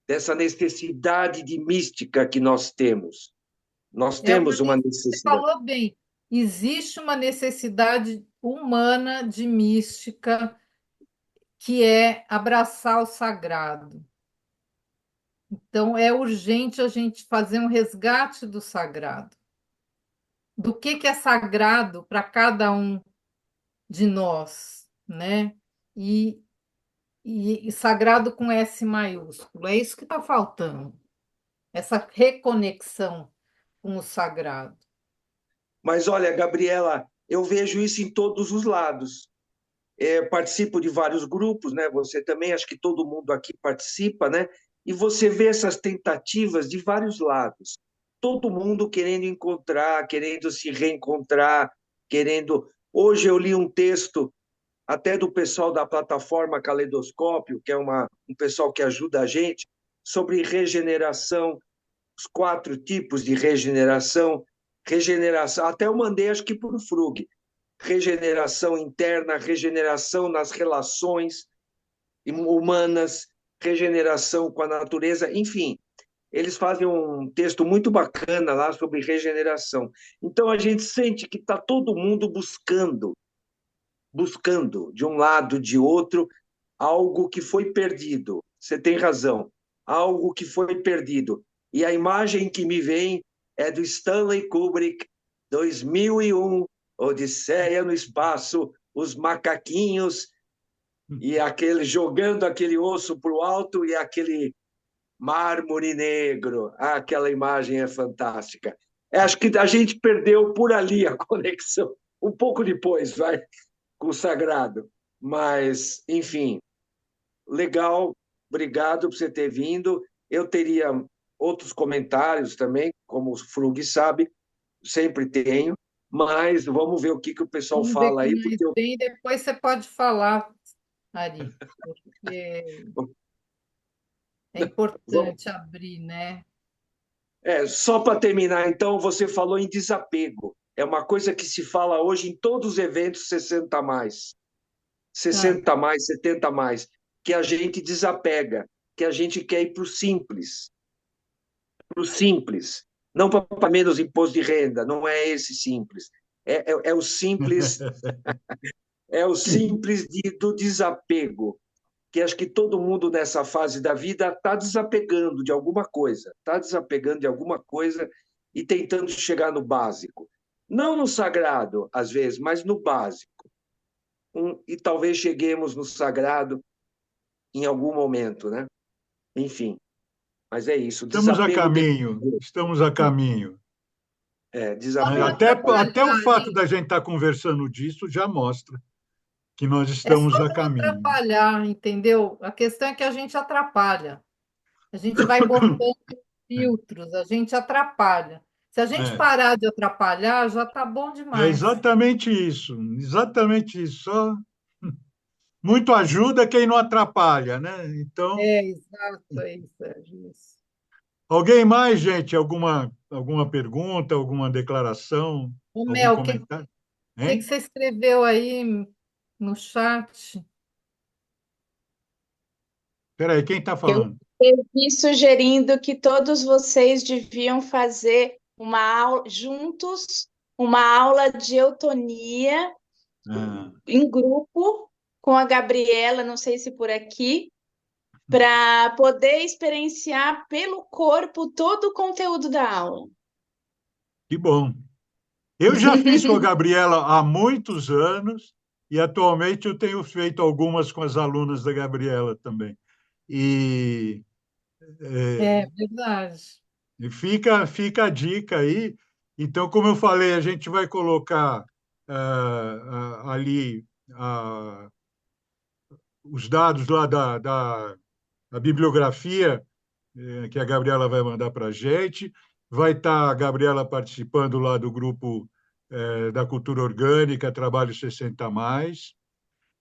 dessa necessidade de mística que nós temos. Nós É uma, temos uma você necessidade. falou bem, existe uma necessidade humana de mística que é abraçar o sagrado. Então, é urgente a gente fazer um resgate do sagrado. Do que é sagrado para cada um de nós, né? E, e sagrado com S maiúsculo. É isso que está faltando. Essa reconexão com o sagrado. Mas olha, Gabriela, eu vejo isso em todos os lados. Participo de vários grupos, né? Você também, acho que todo mundo aqui participa, né? E você vê essas tentativas de vários lados. Todo mundo querendo encontrar, querendo se reencontrar, querendo. Hoje eu li um texto até do pessoal da plataforma Caleidoscópio, que é um pessoal que ajuda a gente, sobre regeneração, os 4 tipos de regeneração, até eu mandei, acho que por o Frug, regeneração interna, regeneração nas relações humanas, regeneração com a natureza, enfim, eles fazem um texto muito bacana lá sobre regeneração. Então a gente sente que está todo mundo buscando, de um lado, de outro, algo que foi perdido. Você tem razão, algo que foi perdido. E a imagem que me vem é do Stanley Kubrick, 2001, Odisseia no Espaço, os macaquinhos e aquele jogando aquele osso para o alto e aquele mármore negro. Aquela imagem é fantástica. Acho que a gente perdeu por ali a conexão, um pouco depois, vai, com o sagrado. Mas, enfim, legal, obrigado por você ter vindo. Eu teria outros comentários também, como o Frug sabe, sempre tenho, mas vamos ver o que o pessoal Vamos ver fala que aí, mais porque eu... tem, depois você pode falar, Ari, porque é importante abrir, né? Só para terminar, então, você falou em desapego. É uma coisa que se fala hoje em todos os eventos 60 mais. 60 mais, 70 mais, que a gente desapega, que a gente quer ir para o simples, não para menos imposto de renda, não é esse simples. É o simples, do desapego, que acho que todo mundo nessa fase da vida está desapegando de alguma coisa, e tentando chegar no básico. Não no sagrado, às vezes, mas no básico. E talvez cheguemos no sagrado em algum momento, né? Enfim, mas é isso. Estamos a Desapego caminho, estamos a caminho. desafio. Até o fato hein? da gente estar conversando disso já mostra que nós É estamos só a não caminho. atrapalhar, entendeu? A questão é que a gente atrapalha. A gente vai botando filtros, a gente atrapalha. Se a gente É, parar de atrapalhar, já está bom é demais. exatamente isso, exatamente isso. Só muito ajuda quem não atrapalha, né? Então, É, exato, é isso, Sérgio. Isso. alguém mais, gente? Alguma pergunta, alguma declaração, Ô, algum Mel, comentário? que Hein? você escreveu aí no chat? Espera aí, quem está Eu falando? escrevi sugerindo que todos vocês deviam fazer uma aula juntos, uma aula de eutonia Ah, em grupo com a Gabriela, não sei se por aqui, para poder experienciar pelo corpo todo o conteúdo da aula. que bom. Eu já fiz com a Gabriela há muitos anos e atualmente eu tenho feito algumas com as alunas da Gabriela também. E, É verdade. e fica a dica aí. Então, como eu falei, a gente vai colocar ali ah, os dados lá da bibliografia que a Gabriela vai mandar para a gente. Vai estar a Gabriela participando lá do grupo da Cultura Orgânica, Trabalho 60 Mais,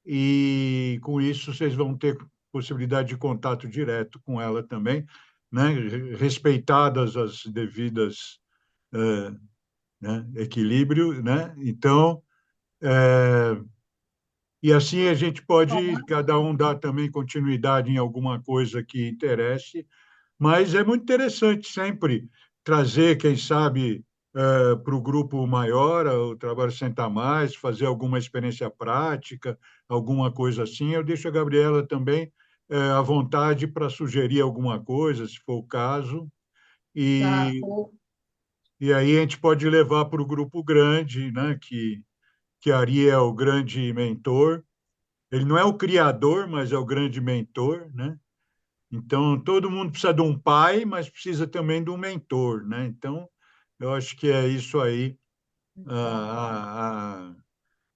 e com isso vocês vão ter possibilidade de contato direto com ela também, né? Respeitadas as devidas né? Equilíbrio, né? Então, e assim a gente pode cada um dar também continuidade em alguma coisa que interesse. Mas é muito interessante sempre trazer, quem sabe, para o grupo maior, o Trabalho Senta Mais, fazer alguma experiência prática, alguma coisa assim. Eu deixo a Gabriela também à vontade para sugerir alguma coisa, se for o caso, Tá. e aí a gente pode levar para o grupo grande, né, que Ari é o grande mentor. Ele não é o criador, mas é o grande mentor, né? Então, todo mundo precisa de um pai, mas precisa também de um mentor, né? Então, eu acho que é isso aí, a,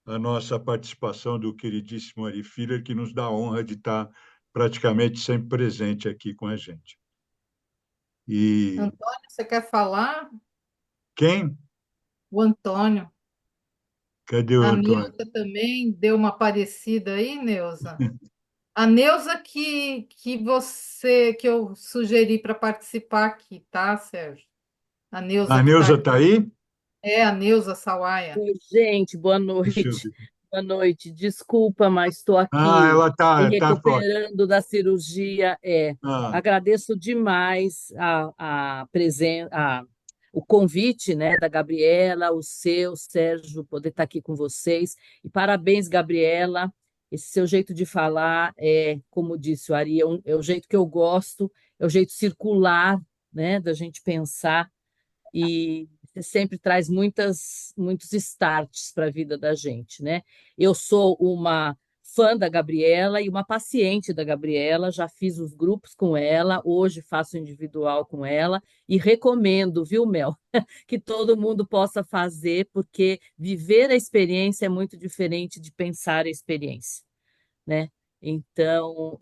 a nossa participação do queridíssimo Ari Filler, que nos dá a honra de estar praticamente sempre presente aqui com a gente. E Antônio, você quer falar? quem? O Antônio. Cadê o A Antônio? Neuza também deu uma parecida aí, Neuza. A Neuza que eu sugeri para participar aqui, tá, Sérgio? A Neuza A que está Neuza aqui. está aí? É a Neuza Sawaia. Oi, gente, boa Deixa eu noite. ver. Boa noite. Desculpa, mas estou Ah, aqui ela me está fora. recuperando da cirurgia. Ah, Agradeço demais o convite, né, da Gabriela, o seu, Sérgio, poder estar aqui com vocês. E parabéns, Gabriela. Esse seu jeito de falar como disse o Ari, é o jeito que eu gosto, é o jeito circular, né, da gente pensar. E você sempre traz muitos starts para a vida da gente, né? Eu sou uma fã da Gabriela e uma paciente da Gabriela, já fiz os grupos com ela, hoje faço individual com ela e recomendo, viu, Mel, que todo mundo possa fazer, porque viver a experiência é muito diferente de pensar a experiência, né? Então,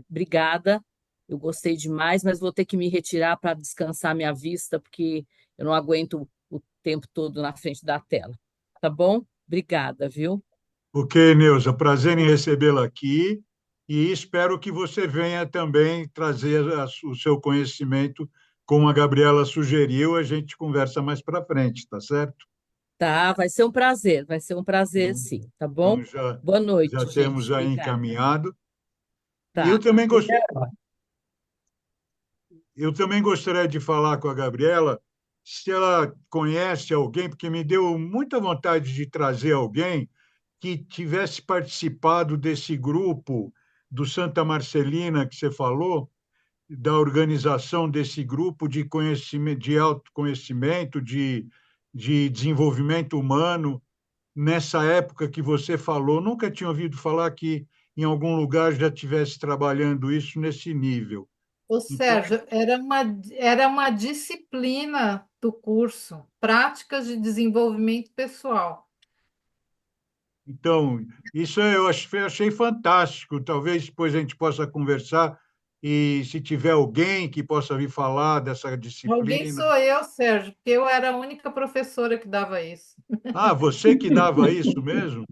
obrigada. Eu gostei demais, mas vou ter que me retirar para descansar minha vista, porque eu não aguento o tempo todo na frente da tela. Tá bom? Obrigada, viu? ok, Neuza, prazer em recebê-la aqui e espero que você venha também trazer o seu conhecimento, como a Gabriela sugeriu, a gente conversa mais para frente, tá certo? Tá, vai ser um prazer, sim, tá bom? Então, Boa já noite, temos gente. aí Obrigada. encaminhado. E Tá. eu também gostaria de falar com a Gabriela se ela conhece alguém, porque me deu muita vontade de trazer alguém que tivesse participado desse grupo do Santa Marcelina que você falou, da organização desse grupo de conhecimento, de autoconhecimento, de desenvolvimento humano, nessa época que você falou. Nunca tinha ouvido falar que em algum lugar já estivesse trabalhando isso nesse nível. Ô, Então, Sérgio, era uma disciplina do curso, Práticas de Desenvolvimento Pessoal. Então, isso achei fantástico. Talvez depois a gente possa conversar e se tiver alguém que possa vir falar dessa Alguém disciplina. sou eu, Sérgio, porque eu era a única professora que dava isso. Ah, você que dava isso mesmo?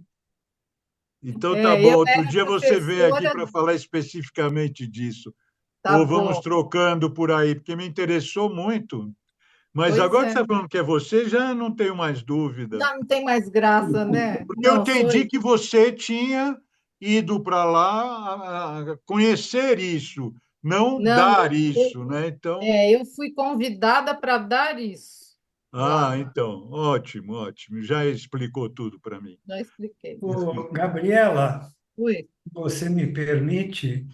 Então tá bom. Eu Outro era dia você vem aqui professora, para falar especificamente disso. tá Ou vamos bom. trocando por aí, porque me interessou muito. Mas Pois agora que é. você está falando que é você, já não tenho mais dúvida. Já não tem mais graça, né? Porque eu Não, sou entendi eu. que você tinha ido para lá a conhecer isso, não Não, dar isso, né? Então, eu fui convidada para dar isso lá. então, ótimo, ótimo. Já explicou tudo para mim. Já expliquei. Ô, Gabriela, Oi, você me permite?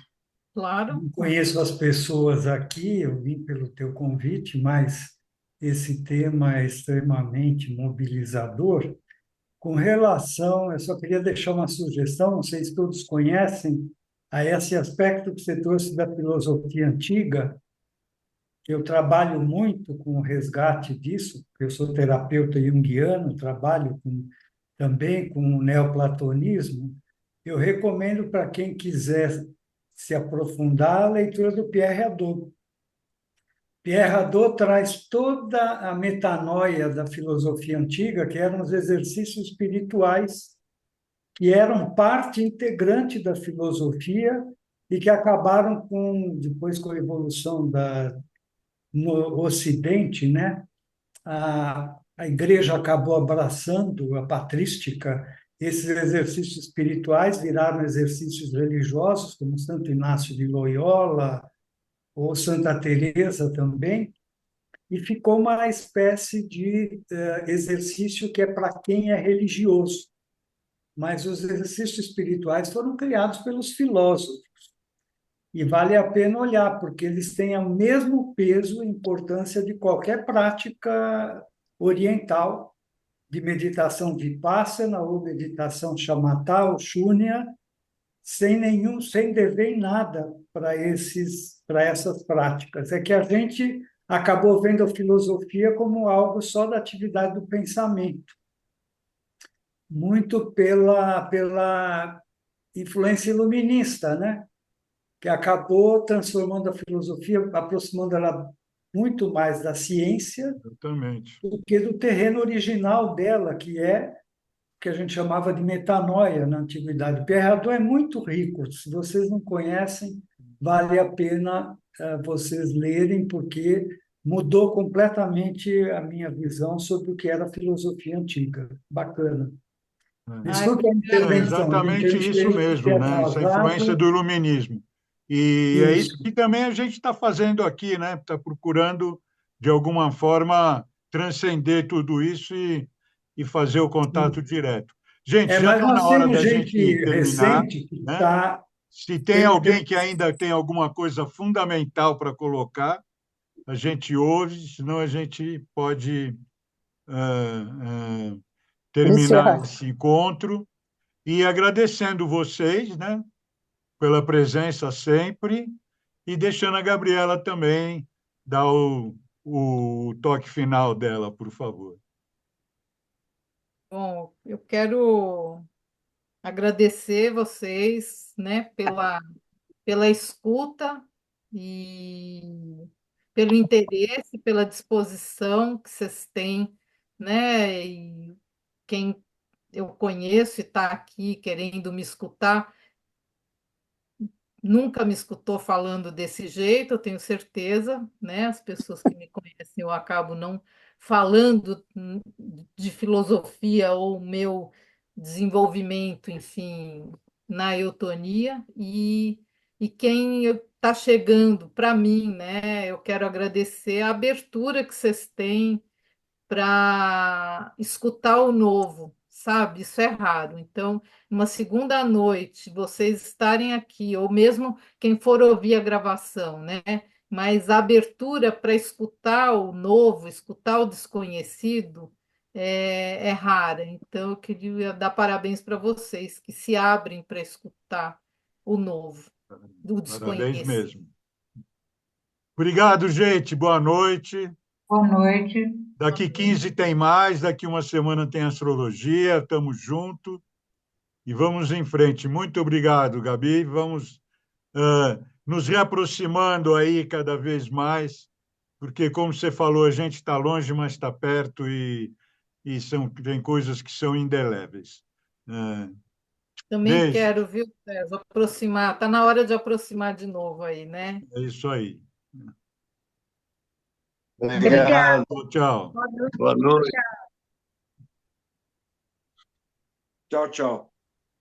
claro. Não conheço as pessoas aqui, eu vim pelo teu convite, mas esse tema é extremamente mobilizador. Com relação, eu só queria deixar uma sugestão, não sei se todos conhecem, a esse aspecto que você trouxe da filosofia antiga. Eu trabalho muito com o resgate disso, porque eu sou terapeuta junguiano, trabalho também com o neoplatonismo. Eu recomendo para quem quiser se aprofundar a leitura do Pierre Hadot. Pierre Hadot traz toda a metanoia da filosofia antiga, que eram os exercícios espirituais, que eram parte integrante da filosofia e que acabaram depois com a evolução no Ocidente, né? A igreja acabou abraçando a patrística. Esses exercícios espirituais viraram exercícios religiosos, como Santo Inácio de Loyola ou Santa Teresa também, e ficou uma espécie de exercício que é para quem é religioso. Mas os exercícios espirituais foram criados pelos filósofos. E vale a pena olhar, porque eles têm o mesmo peso e importância de qualquer prática oriental, de meditação vipassana ou meditação shamatha ou shunya, sem dever em nada para essas práticas. É que a gente acabou vendo a filosofia como algo só da atividade do pensamento, muito pela influência iluminista, né? Que acabou transformando a filosofia, aproximando ela muito mais da ciência Exatamente. do que do terreno original dela, que é o que a gente chamava de metanoia na antiguidade. O Pierre Hadot é muito rico. Se vocês não conhecem, vale a pena vocês lerem, porque mudou completamente a minha visão sobre o que era a filosofia antiga. Bacana. Ai, Desculpa a É intervenção, gente. A exatamente gente isso veio aqui mesmo, né? Essa influência atrasado. do iluminismo. E é isso Isso. que também a gente está fazendo aqui, né? Está procurando, de alguma forma, transcender tudo isso e fazer o contato direto. Gente, já Mas está na nós hora temos da gente gente terminar, recente que né? está. Se tem alguém que ainda tem alguma coisa fundamental para colocar, a gente ouve, senão a gente pode terminar Encerrar. esse encontro. E agradecendo vocês, né, pela presença sempre, e deixando a Gabriela também dar o toque final dela, por favor. Bom, eu quero agradecer vocês, né, pela escuta e pelo interesse, pela disposição que vocês têm, né? E quem eu conheço e está aqui querendo me escutar, nunca me escutou falando desse jeito, eu tenho certeza, né? As pessoas que me conhecem, eu acabo não falando de filosofia ou meu desenvolvimento, enfim, na eutonia, e quem está chegando para mim, né? Eu quero agradecer a abertura que vocês têm para escutar o novo, sabe? Isso é raro. Então, uma segunda noite, vocês estarem aqui, ou mesmo quem for ouvir a gravação, né? Mas a abertura para escutar o novo, escutar o desconhecido, é rara. Então, eu queria dar parabéns para vocês que se abrem para escutar o novo, o Parabéns desconhecido. mesmo. Obrigado, gente. Boa noite. Boa noite. Daqui 15 tem mais, daqui uma semana tem astrologia, estamos juntos e vamos em frente. Muito obrigado, Gabi. Vamos nos reaproximando aí cada vez mais, porque, como você falou, a gente está longe, mas está perto e tem coisas que são indeléveis. Também Beijo. quero, viu, César, aproximar. Está na hora de aproximar de novo aí, né? É isso aí. Obrigada. Tchau. Boa noite. Boa noite. Tchau, tchau.